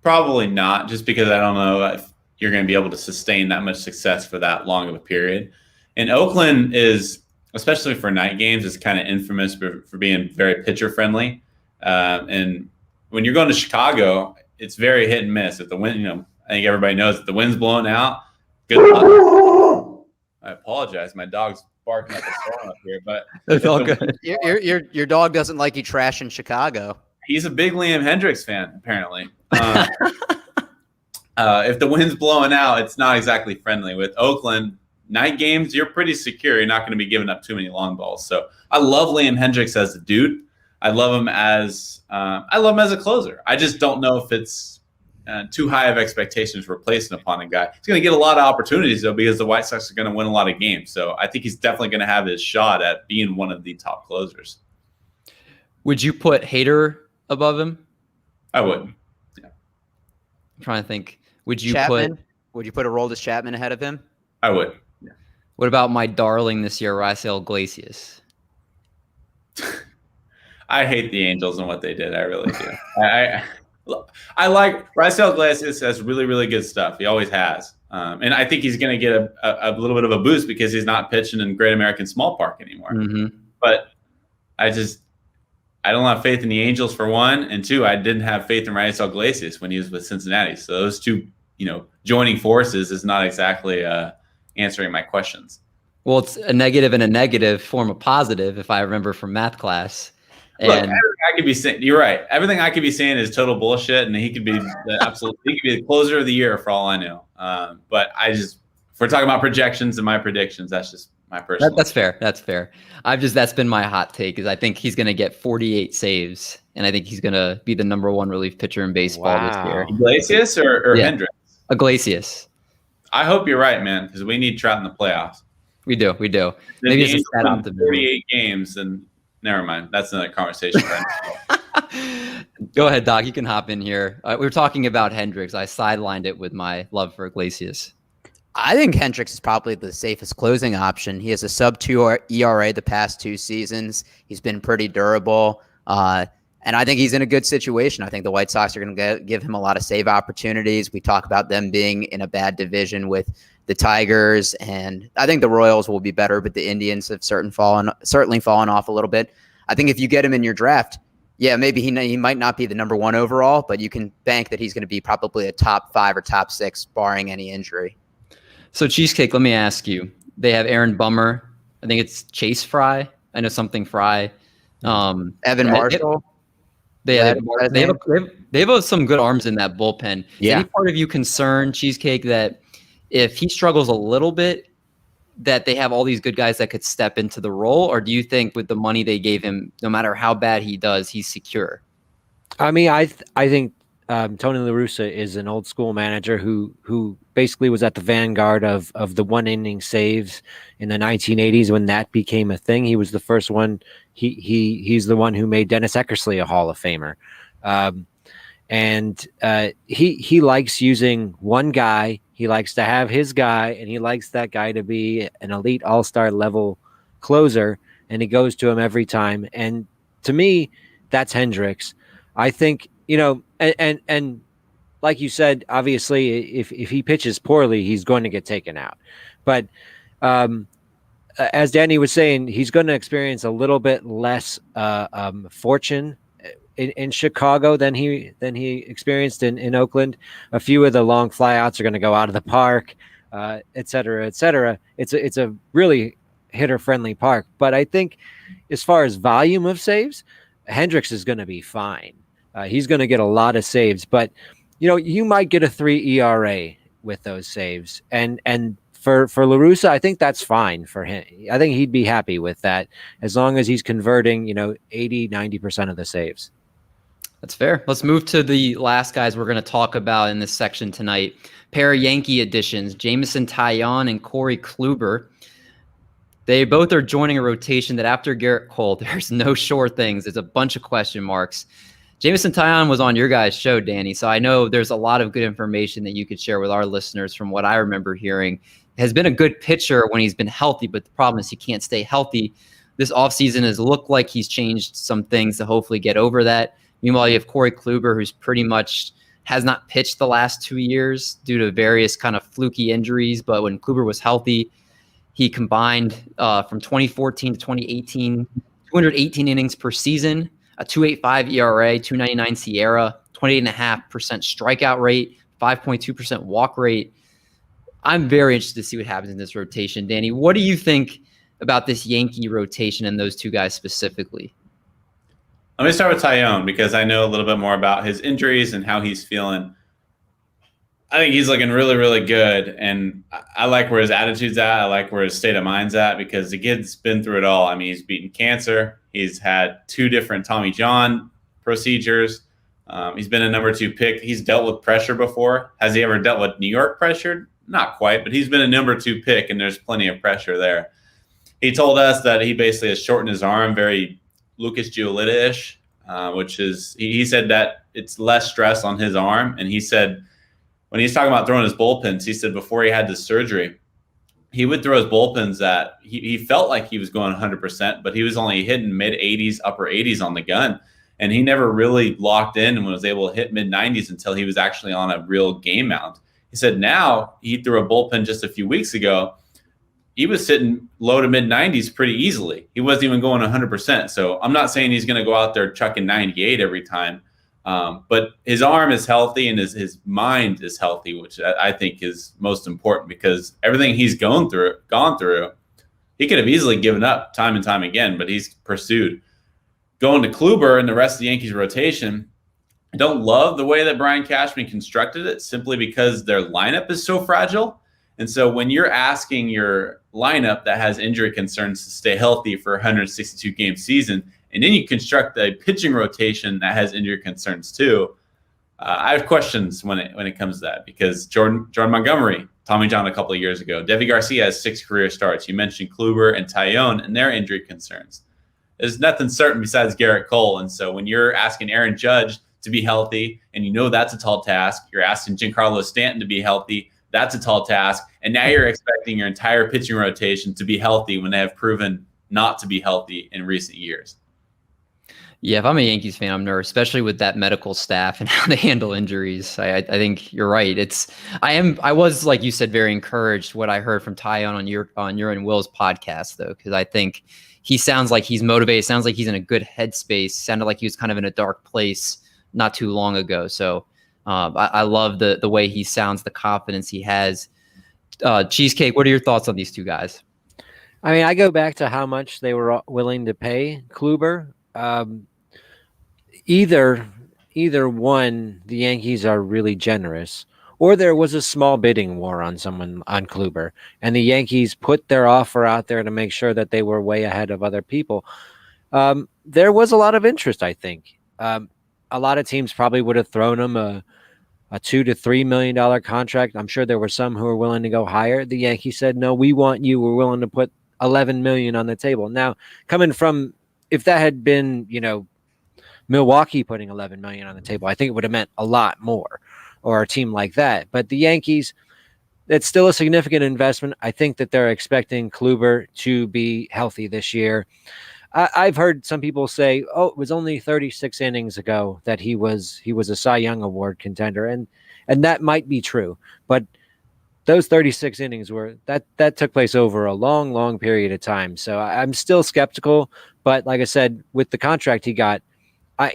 Probably not, just because I don't know if you're going to be able to sustain that much success for that long of a period. And Oakland is, especially for night games, is kind of infamous for being very pitcher friendly. And when you're going to Chicago, it's very hit and miss. If the wind, I think everybody knows if the wind's blowing out, good luck. I apologize. My dog's barking at the storm up here, but It's all good. Your dog doesn't like you trashing Chicago. he's a big Liam Hendrix fan, apparently. If the wind's blowing out, it's not exactly friendly. With Oakland, night games, you're pretty secure. You're not going to be giving up too many long balls. So I love Liam Hendrix as a dude. I love him as a closer. I just don't know if it's too high of expectations for placing upon a guy. He's going to get a lot of opportunities, though, because the White Sox are going to win a lot of games. So I think he's definitely going to have his shot at being one of the top closers. Would you put Hader above him? I would. Yeah. I'm trying to think. Would you Chapman? Would you put Aroldis Chapman ahead of him? I would. Yeah. What about my darling this year, Yasiel Iglesias? I hate the Angels and what they did. I really do. I like Yasiel Iglesias has really, really good stuff. He always has. And I think he's going to get a little bit of a boost because he's not pitching in Great American Small Park anymore. Mm-hmm. But I don't have faith in the Angels for one, and two, I didn't have faith in Yasiel Iglesias when he was with Cincinnati. So those two, joining forces is not exactly answering my questions. Well, it's a negative and a negative form of positive, if I remember from math class. Look, And everything I could be saying, you're right. Everything I could be saying is total bullshit, and he could be he could be the closer of the year for all I know. But if we're talking about projections and my predictions, that's just my personal. that's fair. That's fair. That's been my hot take is I think he's going to get 48 saves, and I think he's going to be the number one relief pitcher in baseball this year. Iglesias or Yeah. Hendrix? Iglesias. I hope you're right, man, because we need Trout in the playoffs. We do. If Maybe the it's Angels just that win optimism. 48 games, and never mind. That's another conversation. Go ahead, Doc. You can hop in here. We were talking about Hendrix. I sidelined it with my love for Iglesias. I think Hendrix is probably the safest closing option. He has a sub-2 ERA the past 2 seasons. He's been pretty durable. And I think he's in a good situation. I think the White Sox are going to give him a lot of save opportunities. We talk about them being in a bad division with the Tigers, and I think the Royals will be better, but the Indians have certainly fallen off a little bit. I think if you get him in your draft, yeah, maybe he might not be the number 1 overall, but you can bank that he's going to be probably a top 5 or top 6, barring any injury. So Cheesecake, let me ask you. They have Aaron Bummer. I think it's Chase Fry. I know something Fry. Evan Marshall. They have some good arms in that bullpen. Is any part of you concerned, Cheesecake, that if he struggles a little bit, that they have all these good guys that could step into the role? Or do you think with the money they gave him, no matter how bad he does, he's secure? I mean, I think Tony La Russa is an old school manager who basically was at the vanguard of the 1-inning saves in the 1980s when that became a thing. He was the first one. He's the one who made Dennis Eckersley a Hall of Famer. And he likes using one guy. He likes to have his guy, and he likes that guy to be an elite all-star level closer, and he goes to him every time. And to me, that's Hendrix. I think, and like you said, obviously, if he pitches poorly, he's going to get taken out. But as Danny was saying, he's going to experience a little bit less fortune in Chicago than he experienced in Oakland. A few of the long flyouts are going to go out of the park, et cetera, et cetera. It's a really hitter-friendly park. But I think as far as volume of saves, Hendrix is going to be fine. He's going to get a lot of saves. But, you might get a 3 ERA with those saves. And for La Russa, I think that's fine for him. I think he'd be happy with that as long as he's converting, 80, 90% of the saves. That's fair. Let's move to the last guys we're going to talk about in this section tonight. Pair of Yankee additions, Jameson Taeyeon and Corey Kluber. They both are joining a rotation that after Garrett Cole, there's no sure things. There's a bunch of question marks. Jameson Taeyeon was on your guys' show, Danny, so I know there's a lot of good information that you could share with our listeners from what I remember hearing. Has been a good pitcher when he's been healthy, but the problem is he can't stay healthy. This offseason has looked like he's changed some things to hopefully get over that. Meanwhile, you have Corey Kluber, who's pretty much has not pitched the last 2 years due to various kind of fluky injuries. But when Kluber was healthy, he combined from 2014 to 2018, 218 innings per season, a 2.85 ERA, 2.99 SIERA, 28.5% strikeout rate, 5.2% walk rate. I'm very interested to see what happens in this rotation. Danny, what do you think about this Yankee rotation and those two guys specifically? Let me start with Taeyeon because I know a little bit more about his injuries and how he's feeling. I think he's looking really, really good, and I like where his attitude's at. I like where his state of mind's at because the kid's been through it all. I mean, he's beaten cancer. He's had 2 different Tommy John procedures. He's been a number 2 pick. He's dealt with pressure before. Has he ever dealt with New York pressure? Not quite, but he's been a number 2 pick, and there's plenty of pressure there. He told us that he basically has shortened his arm, very Lucas Giolita-ish, which is he said that it's less stress on his arm. And he said when he's talking about throwing his bullpens, he said before he had the surgery, he would throw his bullpens that he felt like he was going 100%, but he was only hitting mid-80s, upper 80s on the gun. And he never really locked in and was able to hit mid-90s until he was actually on a real game mound. He said now he threw a bullpen just a few weeks ago. He was sitting low to mid-90s pretty easily. He wasn't even going 100%. So I'm not saying he's going to go out there chucking 98 every time. But his arm is healthy and his mind is healthy, which I think is most important because everything he's gone through, he could have easily given up time and time again, but he's pursued. Going to Kluber and the rest of the Yankees rotation, I don't love the way that Brian Cashman constructed it simply because their lineup is so fragile. And so when you're asking your lineup that has injury concerns to stay healthy for a 162-game season, and then you construct a pitching rotation that has injury concerns too, I have questions when it comes to that because Jordan Montgomery, Tommy John a couple of years ago, Deivi Garcia has 6 career starts. You mentioned Kluber and Taeyeon and their injury concerns. There's nothing certain besides Garrett Cole. And so when you're asking Aaron Judge to be healthy, and that's a tall task, you're asking Giancarlo Stanton to be healthy, that's a tall task. And now you're expecting your entire pitching rotation to be healthy when they have proven not to be healthy in recent years. Yeah, if I'm a Yankees fan, I'm nervous, especially with that medical staff and how they handle injuries. I think you're right. I was, like you said, very encouraged what I heard from Taeyeon on your and Will's podcast, though, because I think he sounds like he's motivated. Sounds like he's in a good headspace. Sounded like he was kind of in a dark place not too long ago. So I love the way he sounds, the confidence he has. Cheesecake, what are your thoughts on these two guys? I mean, I go back to how much they were willing to pay Kluber. Either one, the Yankees are really generous, or there was a small bidding war on Kluber, and the Yankees put their offer out there to make sure that they were way ahead of other people. There was a lot of interest, I think. A lot of teams probably would have thrown him a $2 to $3 million contract. I'm sure there were some who were willing to go higher. The Yankees said, "No, we want you. We're willing to put $11 million on the table." Now, coming from, if that had been, Milwaukee putting $11 million on the table, I think it would have meant a lot more, or a team like that. But the Yankees, it's still a significant investment. I think that they're expecting Kluber to be healthy this year. I've heard some people say, "Oh, it was only 36 innings ago that he was a Cy Young Award contender," and that might be true. But those 36 innings that took place over a long, long period of time. So I'm still skeptical. But like I said, with the contract he got, I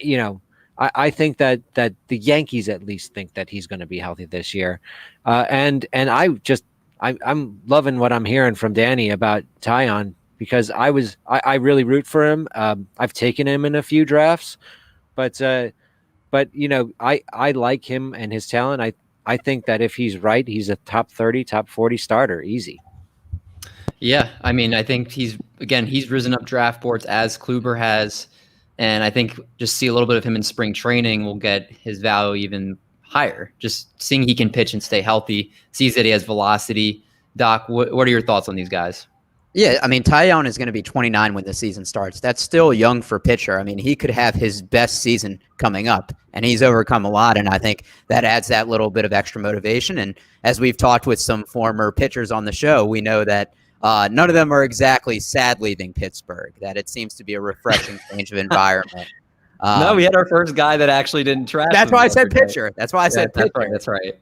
think that the Yankees at least think that he's going to be healthy this year. And I'm loving what I'm hearing from Danny about Taeyeon, because I really root for him. I've taken him in a few drafts, but I like him and his talent. I think that if he's right, he's a top 30, top 40 starter, easy. Yeah, I mean, I think he's risen up draft boards as Kluber has, and I think just see a little bit of him in spring training will get his value even higher. Just seeing he can pitch and stay healthy, sees that he has velocity. Doc, what are your thoughts on these guys? Yeah, I mean, Taeyeon is going to be 29 when the season starts. That's still young for a pitcher. I mean, he could have his best season coming up, and he's overcome a lot, and I think that adds that little bit of extra motivation. And as we've talked with some former pitchers on the show, we know that none of them are exactly sad leaving Pittsburgh, that it seems to be a refreshing change of environment. No, we had our first guy that actually didn't trash. That's why I said pitcher. That's why I said pitcher. That's right.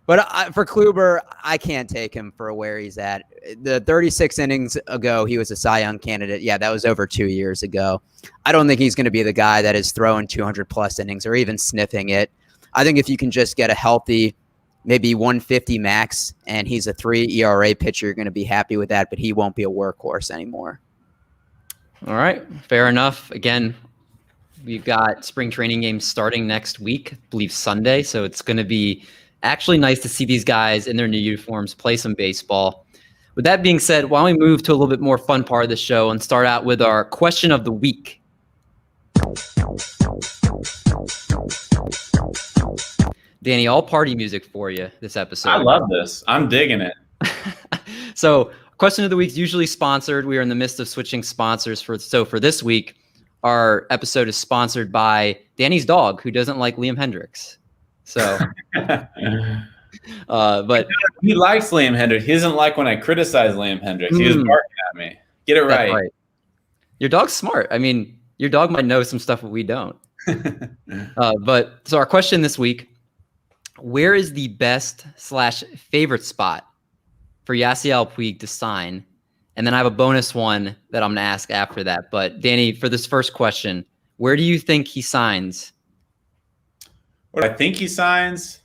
But for Kluber, I can't take him for where he's at. The 36 innings ago, he was a Cy Young candidate. Yeah, that was over 2 years ago. I don't think he's going to be the guy that is throwing 200-plus innings or even sniffing it. I think if you can just get a healthy, maybe 150 max, and he's a 3 ERA pitcher, you're going to be happy with that, but he won't be a workhorse anymore. All right, fair enough. Again, we've got spring training games starting next week, I believe Sunday, so it's going to be actually nice to see these guys in their new uniforms play some baseball. With that being said, why don't we move to a little bit more fun part of the show and start out with our question of the week. Danny, all party music for you this episode. I love this. I'm digging it. So, question of the week is usually sponsored. We are in the midst of switching sponsors for this week, our episode is sponsored by Danny's dog, who doesn't like Liam Hendrix. So, but he likes Liam Hendrix. He doesn't like when I criticize Liam Hendrix. He was barking at me. Get it right. Your dog's smart. I mean, your dog might know some stuff that we don't. But so our question this week: where is the best / favorite spot for Yasiel Puig to sign? And then I have a bonus one that I'm going to ask after that. But Danny, for this first question, where do you think he signs? Where I think he signs,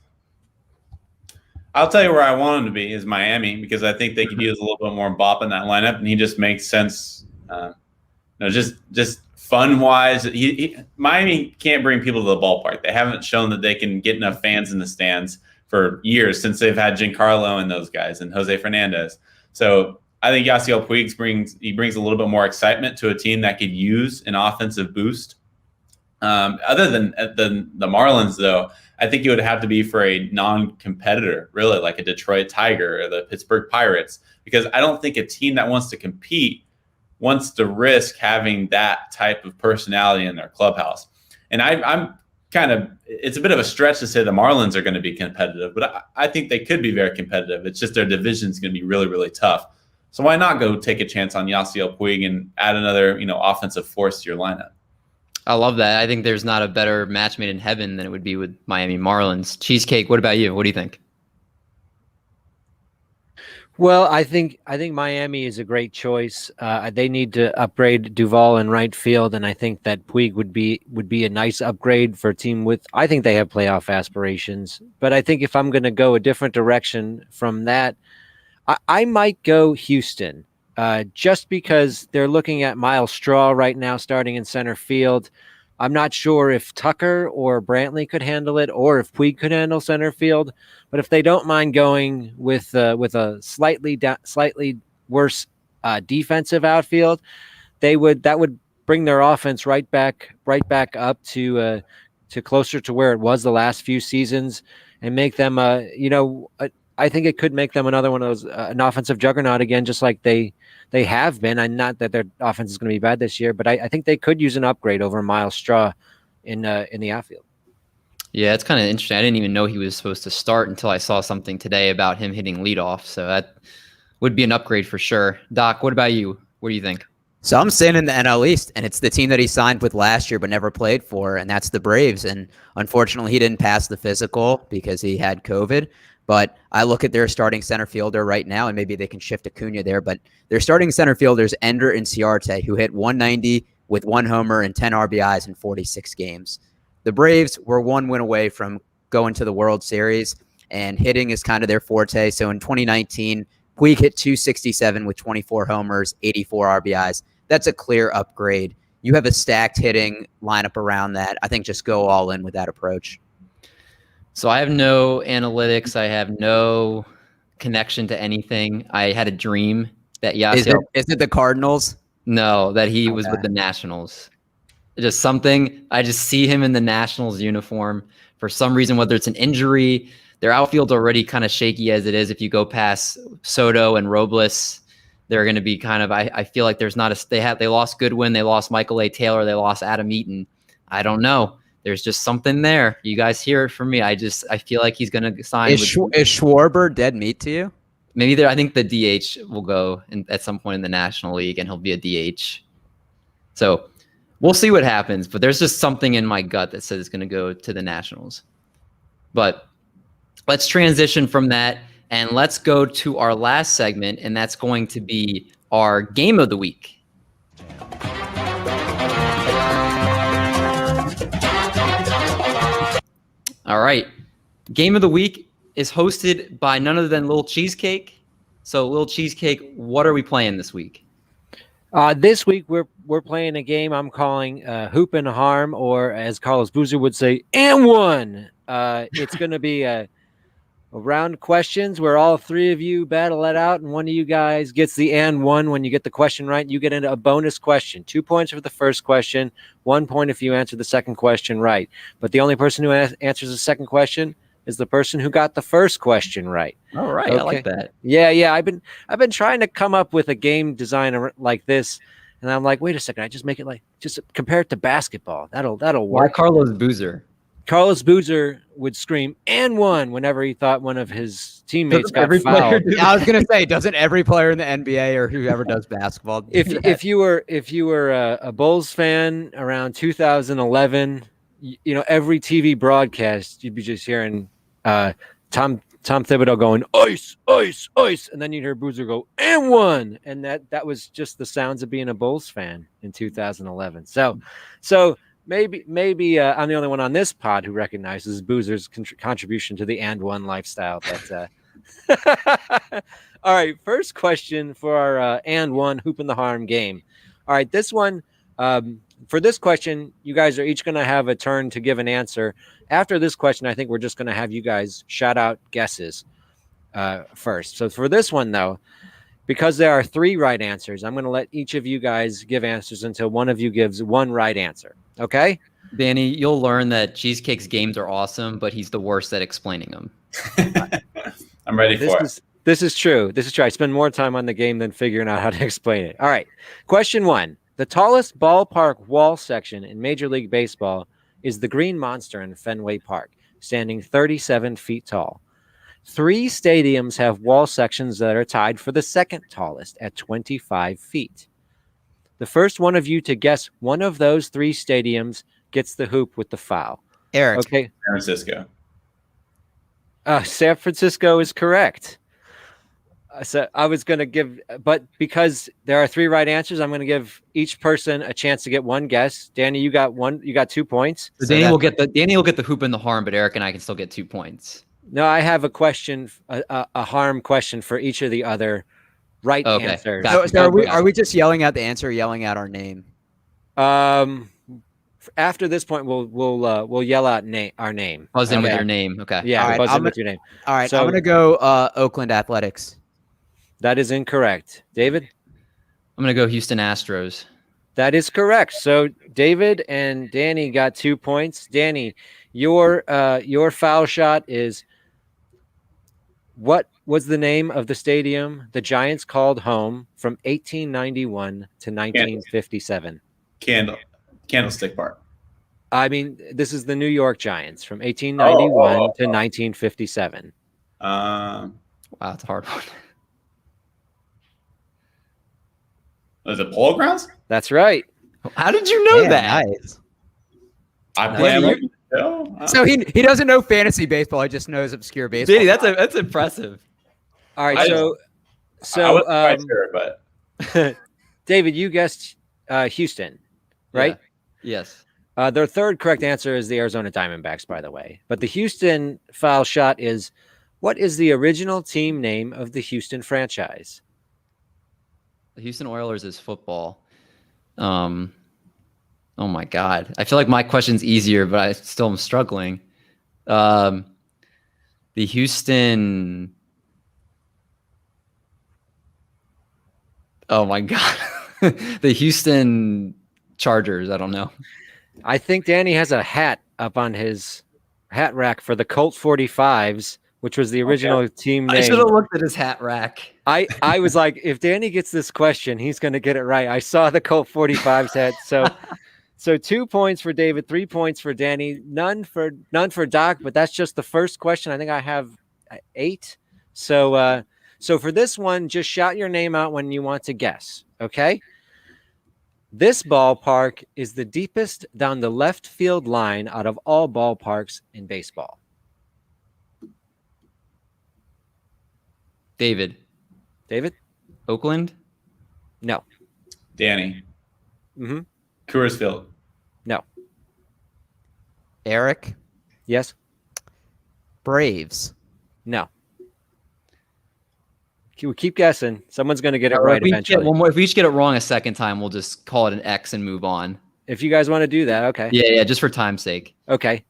I'll tell you where I want him to be is Miami, because I think they could use a little bit more bop in that lineup, and he just makes sense. Just fun wise, Miami can't bring people to the ballpark. They haven't shown that they can get enough fans in the stands for years since they've had Giancarlo and those guys and Jose Fernandez. So I think Yasiel Puig brings a little bit more excitement to a team that could use an offensive boost. Other than the Marlins, though, I think it would have to be for a non-competitor, really, like a Detroit Tiger or the Pittsburgh Pirates, because I don't think a team that wants to compete wants to risk having that type of personality in their clubhouse. And I'm it's a bit of a stretch to say the Marlins are going to be competitive, but I think they could be very competitive. It's just their division is going to be really, really tough. So why not go take a chance on Yasiel Puig and add another, offensive force to your lineup? I love that. I think there's not a better match made in heaven than it would be with Miami Marlins. Cheesecake, what about you? What do you think? Well, I think Miami is a great choice. They need to upgrade Duvall in right field, and I think that Puig would be a nice upgrade for a team with. I think they have playoff aspirations, but I think if I'm going to go a different direction from that, I might go Houston, just because they're looking at Miles Straw right now starting in center field. I'm not sure if Tucker or Brantley could handle it, or if Puig could handle center field. But if they don't mind going with a slightly worse defensive outfield, that would bring their offense right back up to closer to where it was the last few seasons, and make them I think it could make them another one of those an offensive juggernaut again, just like they have been. And not that their offense is going to be bad this year, but I think they could use an upgrade over Miles Straw in the outfield. Yeah, it's kind of interesting. I didn't even know he was supposed to start until I saw something today about him hitting leadoff. So that would be an upgrade for sure. Doc, what about you? What do you think? So I'm staying in the NL East, and it's the team that he signed with last year but never played for, and that's the Braves. And unfortunately, he didn't pass the physical because he had COVID. But I look at their starting center fielder right now, and maybe they can shift Acuna there. But their starting center fielders, Ender and Ciarte, who hit 190 with 1 homer and 10 RBIs in 46 games. The Braves were 1 win away from going to the World Series, and hitting is kind of their forte. So in 2019, Puig hit 267 with 24 homers, 84 RBIs. That's a clear upgrade. You have a stacked hitting lineup around that. I think just go all in with that approach. So I have no analytics. I have no connection to anything. I had a dream that Yasiel. Is it the Cardinals? No, that he was with the Nationals. Just something. I just see him in the Nationals uniform for some reason, whether it's an injury. Their outfield's already kind of shaky as it is. If you go past Soto and Robles, they're going to be kind of. I feel like there's not a. They lost Goodwin. They lost Michael A. Taylor. They lost Adam Eaton. I don't know. There's just something there. You guys hear it from me. I feel like he's going to sign. Is Schwarber dead meat to you? Maybe I think the DH will go at some point in the National League, and he'll be a DH. So we'll see what happens. But there's just something in my gut that says it's going to go to the Nationals. But let's transition from that, and let's go to our last segment, and that's going to be our Game of the Week. All right. Game of the Week is hosted by none other than Lil Cheesecake. So, Lil Cheesecake, what are we playing this week? This week we're playing a game I'm calling Hoop and Harm, or as Carlos Boozer would say, and one. It's going to be a round questions where all 3 of you battle it out, and one of you guys gets the and one. When you get the question right, you get into a bonus question. 2 points for the first question, 1 point if you answer the second question right. But the only person who answers the second question is the person who got the first question right. All right, okay. I like that. Yeah. I've been trying to come up with a game design like this, and I'm like, wait a second, I just make it just compare it to basketball. That'll work. Why Carlos Boozer? Carlos Boozer would scream "and one" whenever he thought one of his teammates got fouled. I was gonna say, doesn't every player in the NBA or whoever does basketball? If you were a Bulls fan around 2011, every TV broadcast you'd be just hearing Tom Thibodeau going ice, ice, ice, and then you'd hear Boozer go "and one," and that was just the sounds of being a Bulls fan in 2011. So. Maybe I'm the only one on this pod who recognizes Boozer's contribution to the and one lifestyle. But all right, first question for our and one Hoop and the Harm game. All right, this one for this question, you guys are each going to have a turn to give an answer. After this question, I think we're just going to have you guys shout out guesses first. So for this one, though, because there are 3 right answers, I'm going to let each of you guys give answers until one of you gives 1 right answer. Okay? Danny, you'll learn that Cheesecake's games are awesome, but he's the worst at explaining them. I'm ready for it. This is true. I spend more time on the game than figuring out how to explain it. All right. Question 1. The tallest ballpark wall section in Major League Baseball is the Green Monster in Fenway Park, standing 37 feet tall. 3 stadiums have wall sections that are tied for the second tallest at 25 feet. The first one of you to guess one of those 3 stadiums gets the hoop with the foul. Eric. Okay. San Francisco. San Francisco is correct. So I was going to give, but because there are 3 right answers, I'm going to give each person a chance to get one guess. Danny, you got 2 points. So Danny will get the hoop and the harm, but Eric and I can still get 2 points. No, I have a question, a harm question for each of the other right answers. So are we just yelling out the answer, or yelling out our name? After this point, we'll yell out our name. Buzz in with your name. Okay. Yeah, All right, buzz in with your name. All right, So- I'm gonna go Oakland Athletics. That is incorrect. David? I'm gonna go Houston Astros. That is correct. So David and Danny got 2 points. Danny, your foul shot is, what was the name of the stadium the Giants called home from 1891 to 1957? Candlestick Park. I mean, this is the New York Giants from 1891 to 1957. Wow, it's a hard one. Was it Polo Grounds? That's right. How did you know Yeah, that? nice. I play Yeah, on the show. So he doesn't know fantasy baseball. He just knows obscure baseball. Danny, that's impressive. All right. I So I wasn't quite sure, but David, you guessed Houston, right? Yeah. Yes. Their third correct answer is the Arizona Diamondbacks, by the way. But the Houston foul shot is, what is the original team name of the Houston franchise? The Houston Oilers is football. Oh my God. I feel like my question's easier, but I still am struggling. The Houston. Oh my God. The Houston Chargers. I don't know. I think Danny has a hat up on his hat rack for the Colt 45s, which was the original team name. I should have looked at his hat rack. I was like, if Danny gets this question, he's going to get it right. I saw the Colt 45s hat. So 2 points for David, 3 points for Danny, none for Doc, but that's just the first question. I think I have 8. So for this one, just shout your name out when you want to guess. Okay. This ballpark is the deepest down the left field line out of all ballparks in baseball. David. Oakland. No. Danny. Mm-hmm. Coors Field. No. Eric. Yes. Braves. No. We keep guessing. Someone's going to get it right eventually. If we each get it wrong a second time, we'll just call it an X and move on. If you guys want to do that, okay. Yeah, just for time's sake. Okay.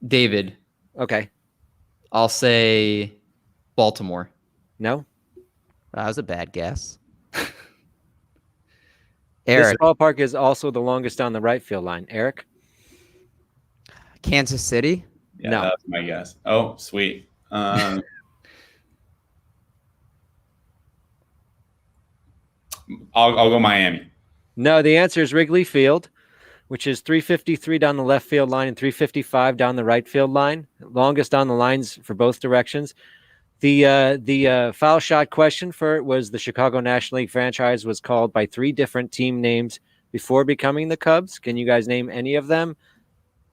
David. Okay. I'll say Baltimore. No. That was a bad guess. This Eric. ballpark is also the longest down the right field line. Eric? Kansas City. Yeah, No. that's my guess. Oh, sweet. I'll go Miami. No, the answer is Wrigley Field, which is 353 down the left field line and 355 down the right field line. Longest down the lines for both directions. The foul shot question for it was the Chicago National League franchise was called by 3 different team names before becoming the Cubs. Can you guys name any of them?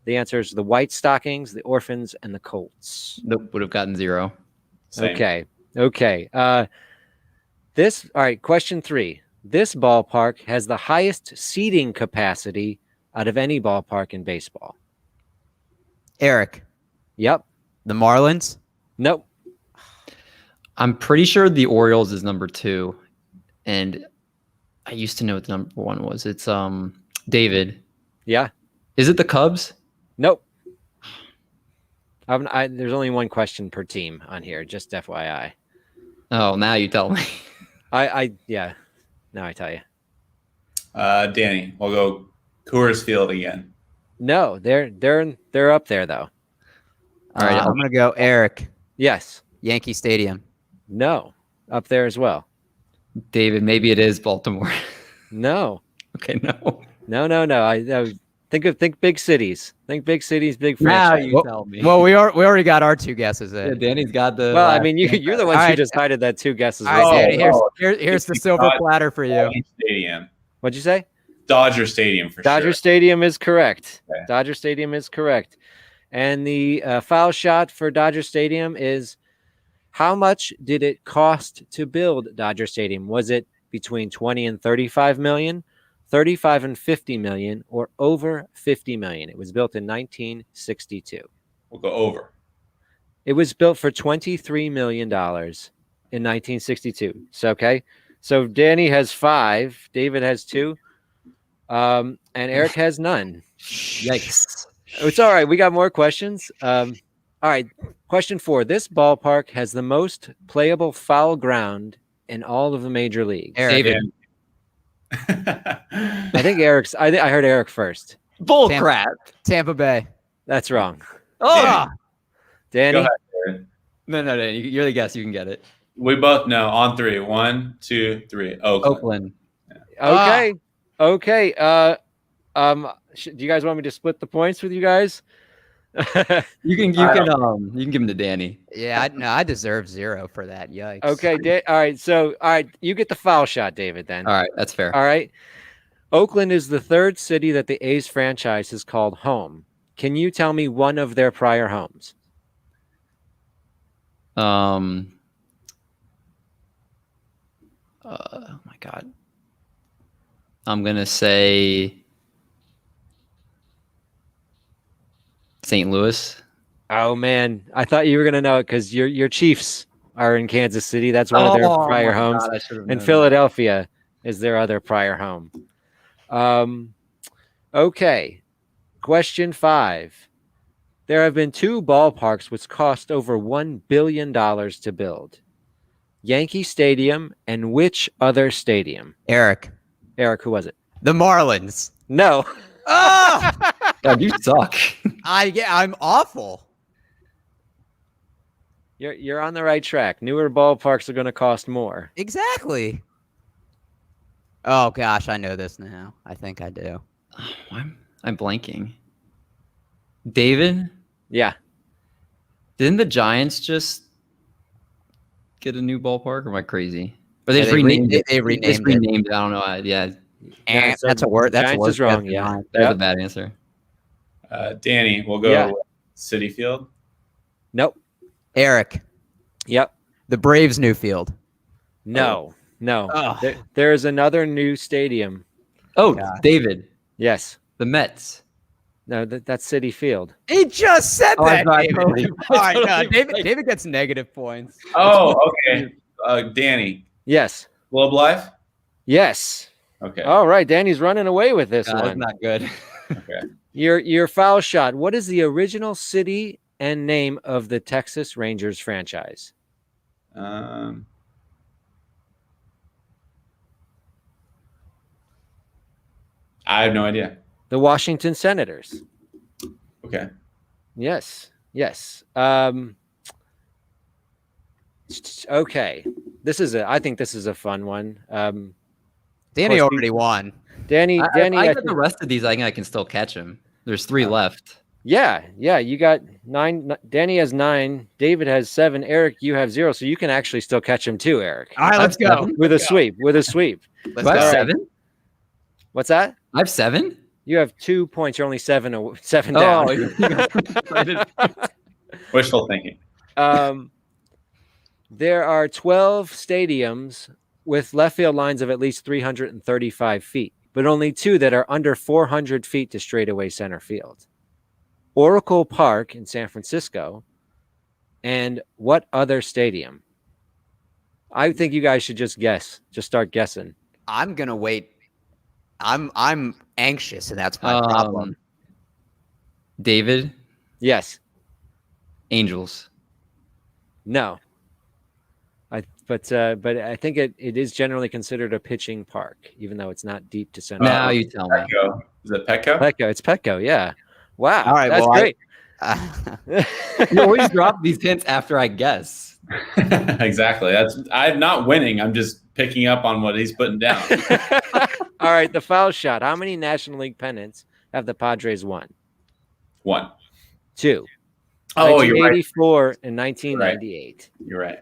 The answer is the White Stockings, the Orphans, and the Colts. Nope, would have gotten 0. Same. Okay. All right, question 3. This ballpark has the highest seating capacity out of any ballpark in baseball. Eric. Yep. The Marlins. Nope. I'm pretty sure the Orioles is number 2, and I used to know what the number 1 was. It's David. Yeah. Is it the Cubs? Nope. There's only one question per team on here, just FYI. Oh, now you tell me. Yeah. Now I tell you. Danny, we'll go Coors Field again. No, they're up there though. All right, I'm gonna go Eric. Yes. Yankee Stadium. No, up there as well. David, maybe it is Baltimore. No. Okay, no. No. Think big cities. Think big cities, big Now franchise. you tell me. Well, we already got our 2 guesses in. Yeah, Danny's got the. Well, I last mean, one. you're the ones All who right. decided that 2 guesses. All right, were Danny, wrong. here's the silver platter for you. Stadium. What'd you say? Dodger Stadium for Dodger sure. Stadium is correct. Okay. Dodger Stadium is correct. And the foul shot for Dodger Stadium is, how much did it cost to build Dodger Stadium? Was it between 20 and 35 million, 35 and 50 million, or over 50 million? It was built in 1962. We'll go over. It was built for $23 million in 1962. So, okay. So Danny has 5, David has 2, and Eric has none. Yikes. It's all right. We got more questions. All right. Question 4. This ballpark has the most playable foul ground in all of the major leagues. Eric, David. I think Eric's. I heard Eric first. Bull Tampa- crap. Tampa Bay. That's wrong. Oh. Danny. Go ahead, Aaron. No. You're the guess. You can get it. We both know on 3. 1, 2, 3. Oakland. Oakland. Okay. Do you guys want me to split the points with you guys? You can give him to Danny. Yeah, I deserve 0 for that. Yikes. Okay. All right. So, all right. You get the foul shot, David, then. All right, that's fair. All right. Oakland is the 3rd city that the A's franchise has called home. Can you tell me one of their prior homes? Oh my God. I'm gonna say St. Louis. Oh man, I thought you were gonna know it because your Chiefs are in Kansas City. That's one of their prior my homes. God, I should have And known Philadelphia is their other prior home. Okay. Question 5. There have been 2 ballparks which cost over $1 billion to build. Yankee Stadium and which other stadium? Eric, Eric, who was it? the Marlins. No. Oh, that. God, you suck. I'm awful. You're on the right track. Newer ballparks are going to cost more. Exactly. Oh gosh, I know this now. I think I do. I'm blanking. David, Yeah. didn't the Giants just get a new ballpark? Or am I crazy? Or they Yeah, just renamed it? they They just renamed it. renamed it. I don't know. Yeah, Yeah, so That's a word. That's a Giants word. is wrong. Yeah. there's Yep. a bad answer. Danny, we'll go Yeah. with City Field. Nope. Eric, Yep. the Braves' new field. No. Oh. There is another new stadium. Oh, God. David, Yes. the Mets. No, that's City Field. He just said Oh, that. I David. totally- All right, no, totally- David gets negative points. Oh, okay. Danny, Yes. Globe Life. Yes. Okay. All right. Danny's running away with this That's one. not good. Okay. Your foul shot. What is the original city and name of the Texas Rangers franchise? I have no idea. The Washington Senators. Okay. Yes. Okay. I think this is a fun one. Danny course, already won. Danny, I I get think- the rest of these. I think I can still catch him. There's 3 left. yeah. You got 9. Danny has 9. David has 7. Eric, you have 0. So you can actually still catch him too, Eric. All right, let's go. With a sweep. Let's Do I have go. 7? What's that? I have 7. You have 2 points. You're only 7 down. Oh, Wishful thinking. There are 12 stadiums with left field lines of at least 335 feet, but only 2 that are under 400 feet to straightaway center field. Oracle Park in San Francisco, and what other stadium? I think you guys should just guess. Just start guessing. I'm gonna wait. I'm anxious, and that's my problem. David, Yes. Angels. No. But I think it is generally considered a pitching park, even though it's not deep to center. Now you tell me. Petco. Is it Petco? Petco. It's Petco. Yeah. Wow. All right, That's well, great. You always drop these hints after I guess. Exactly. I'm not winning. I'm just picking up on what he's putting down. All right, the foul shot. How many National League pennants have the Padres won? 1. 2. Oh, you're right. 1984 and 1998. You're right.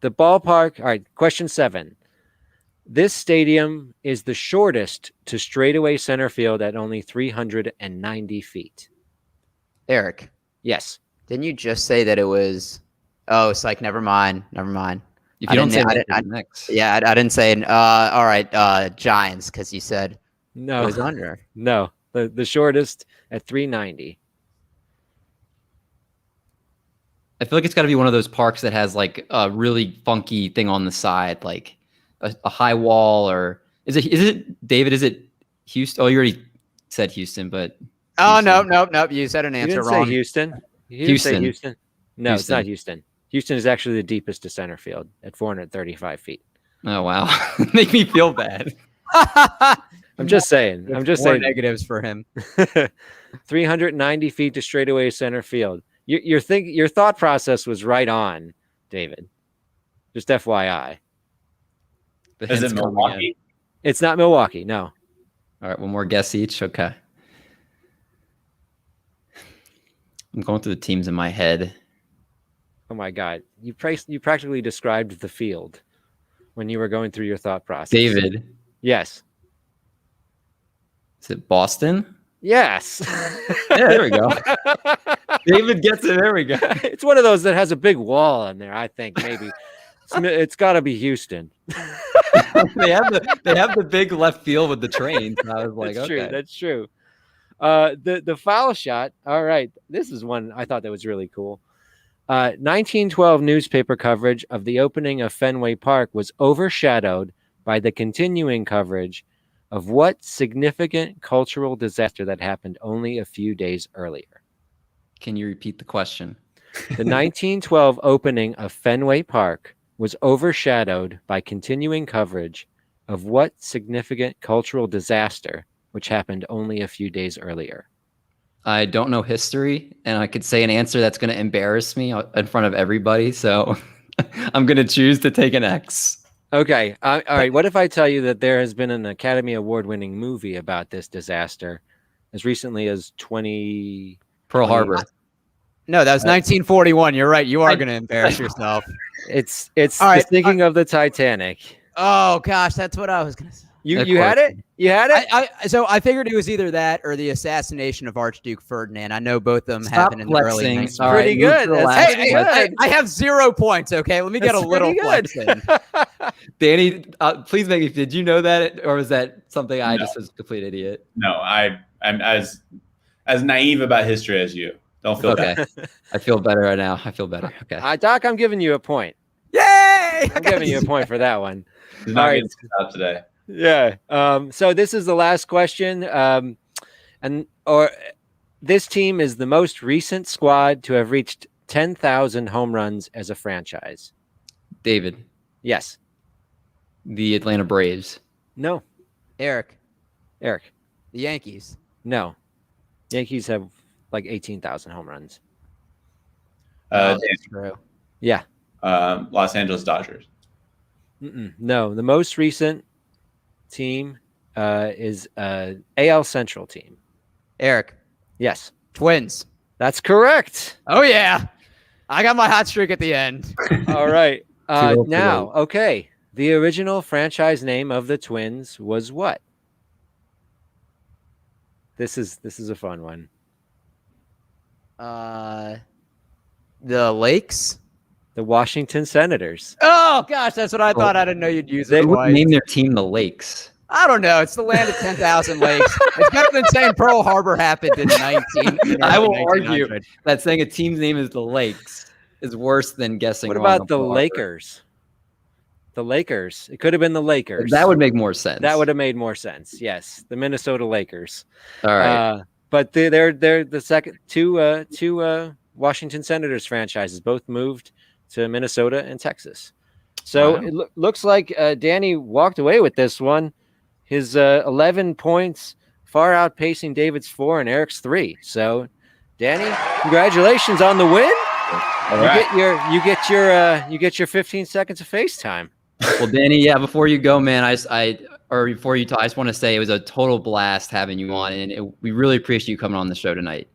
The ballpark. All right. Question 7. This stadium is the shortest to straightaway center field at only 390 feet. Eric, Yes. didn't you just say that it was? Oh, it's like never mind. If you don't say I next. Yeah, I didn't say. All right, Giants, because you said No. it was under. No. The shortest at 390. I feel like it's got to be one of those parks that has like a really funky thing on the side, like a high wall, or is it David? Is it Houston? Oh, you already said Houston, but Oh, Houston. no. You said an You answer didn't wrong. say Houston. You didn't Houston. say Houston. No, it's Houston. not Houston. Houston is actually the deepest to center field at 435 feet. Oh wow, make me feel bad. I'm just saying. I'm just More saying. negatives for him. 390 feet to straightaway center field. Your thought process was right on, David. Just FYI. The Is hint's it coming Milwaukee? in. It's not Milwaukee. No. All right, one more guess each. Okay. I'm going through the teams in my head. Oh my God. You practically described the field when you were going through your thought process. David, Yes. is it Boston? Yes. Yeah, there we go. David gets it. There we go. It's one of those that has a big wall on there, I think, maybe. It's got to be Houston. they have the big left field with the trains. And I was like, That's okay. true. That's true. The foul shot. All right. This is one I thought that was really cool. 1912 newspaper coverage of the opening of Fenway Park was overshadowed by the continuing coverage of what significant cultural disaster that happened only a few days earlier. Can you repeat the question? The 1912 opening of Fenway Park was overshadowed by continuing coverage of what significant cultural disaster which happened only a few days earlier. I don't know history, and I could say an answer that's going to embarrass me in front of everybody. So I'm going to choose to take an X. Okay. All right. What if I tell you that there has been an Academy Award-winning movie about this disaster as recently as Pearl Harbor. No, that was 1941. You're right. You are going to embarrass yourself. It's All right, thinking of the Titanic. Oh gosh, that's what I was going to say. You had it? You had it? So I figured it was either that or the assassination of Archduke Ferdinand. I know both of them Stop happened in the early flexing. 1900s. All Pretty right, good. move to the That's last pretty question. good. I have 0 points. Okay, let me get That's a little pretty good. flex in. Danny, please make me. Did you know that, or was that something I No. just was a complete idiot? No, I'm as naive about history as you. Don't feel Okay, bad. I feel better right now. I feel better. Okay. Doc, I'm giving you a point. Yay! I'm giving you a point for that one. He's not All right. getting sent out today. Yeah. So this is the last question. This team is the most recent squad to have reached 10,000 home runs as a franchise. David, Yes. the Atlanta Braves. No. Eric, Eric. the Yankees. No. Yankees have like 18,000 home runs. Oh, Dan, that's true. Yeah. Los Angeles Dodgers. No. The most recent team is AL Central team. Eric, Yes. Twins. That's correct. Oh yeah, I got my hot streak at the end. All right. 2-0 Now, okay. The original franchise name of the Twins was what? This is a fun one. The Lakes. The Washington Senators. Oh gosh, that's what I thought. I didn't know you'd use They it. would twice. name their team the Lakes. I don't know. It's the land of 10,000 lakes. It's better than saying Pearl Harbor happened in I will 1900. argue that saying a team's name is the Lakes is worse than guessing. What wrong about on the Pearl Harbor. Lakers? The Lakers. It could have been the Lakers. That would make more sense. That would have made more sense. Yes, the Minnesota Lakers. All right. But they're the second two Washington Senators franchises, both moved to Minnesota and Texas. So Wow. it looks like Danny walked away with this one. His 11 points far outpacing David's 4 and Eric's 3. So, Danny, congratulations on the win. All right. You get your 15 seconds of FaceTime. Well, Danny, yeah. Before you go, man, I or before you talk, I just want to say it was a total blast having you on, and we really appreciate you coming on the show tonight.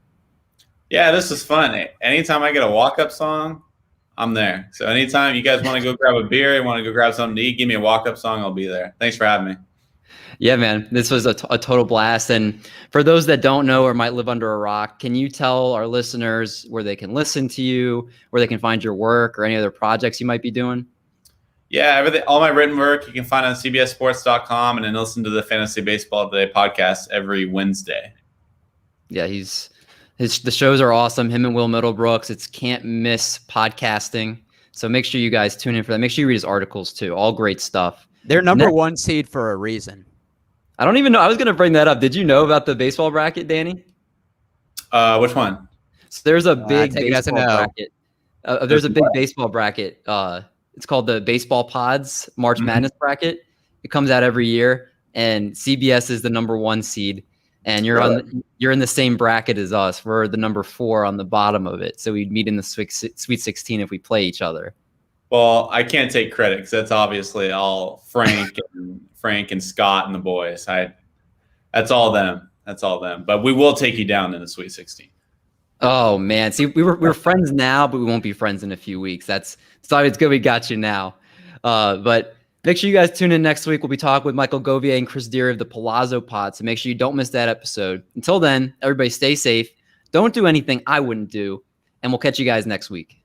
Yeah, this is fun. Anytime I get a walk-up song, I'm there. So anytime you guys want to go grab a beer, want to go grab something to eat, give me a walk-up song, I'll be there. Thanks for having me. Yeah, man, this was a total blast. And for those that don't know or might live under a rock, can you tell our listeners where they can listen to you, where they can find your work or any other projects you might be doing? Yeah, all my written work you can find on cbssports.com, and then listen to the Fantasy Baseball Today podcast every Wednesday. Yeah, the shows are awesome. Him and Will Middlebrooks. It's can't miss podcasting. So make sure you guys tune in for that. Make sure you read his articles too. All great stuff. They're number one seed for a reason. I don't even know. I was going to bring that up. Did you know about the baseball bracket, Danny? Which one? So there's a big baseball bracket. There's a big what? baseball bracket. It's called the Baseball Pods March Madness bracket. It comes out every year, and CBS is the number 1 seed, and you're in the same bracket as us. We're the number 4 on the bottom of it, so we'd meet in the Sweet 16 if we play each other. Well, I can't take credit because that's obviously all Frank and Scott and the boys. That's all them. But we will take you down in the Sweet 16. Oh man, see, we're friends now, but we won't be friends in a few weeks. It's good we got you now. But make sure you guys tune in next week. We'll be talking with Michael Govier and Chris Deary of the Palazzo Pod. So make sure you don't miss that episode. Until then, everybody stay safe. Don't do anything I wouldn't do, and we'll catch you guys next week.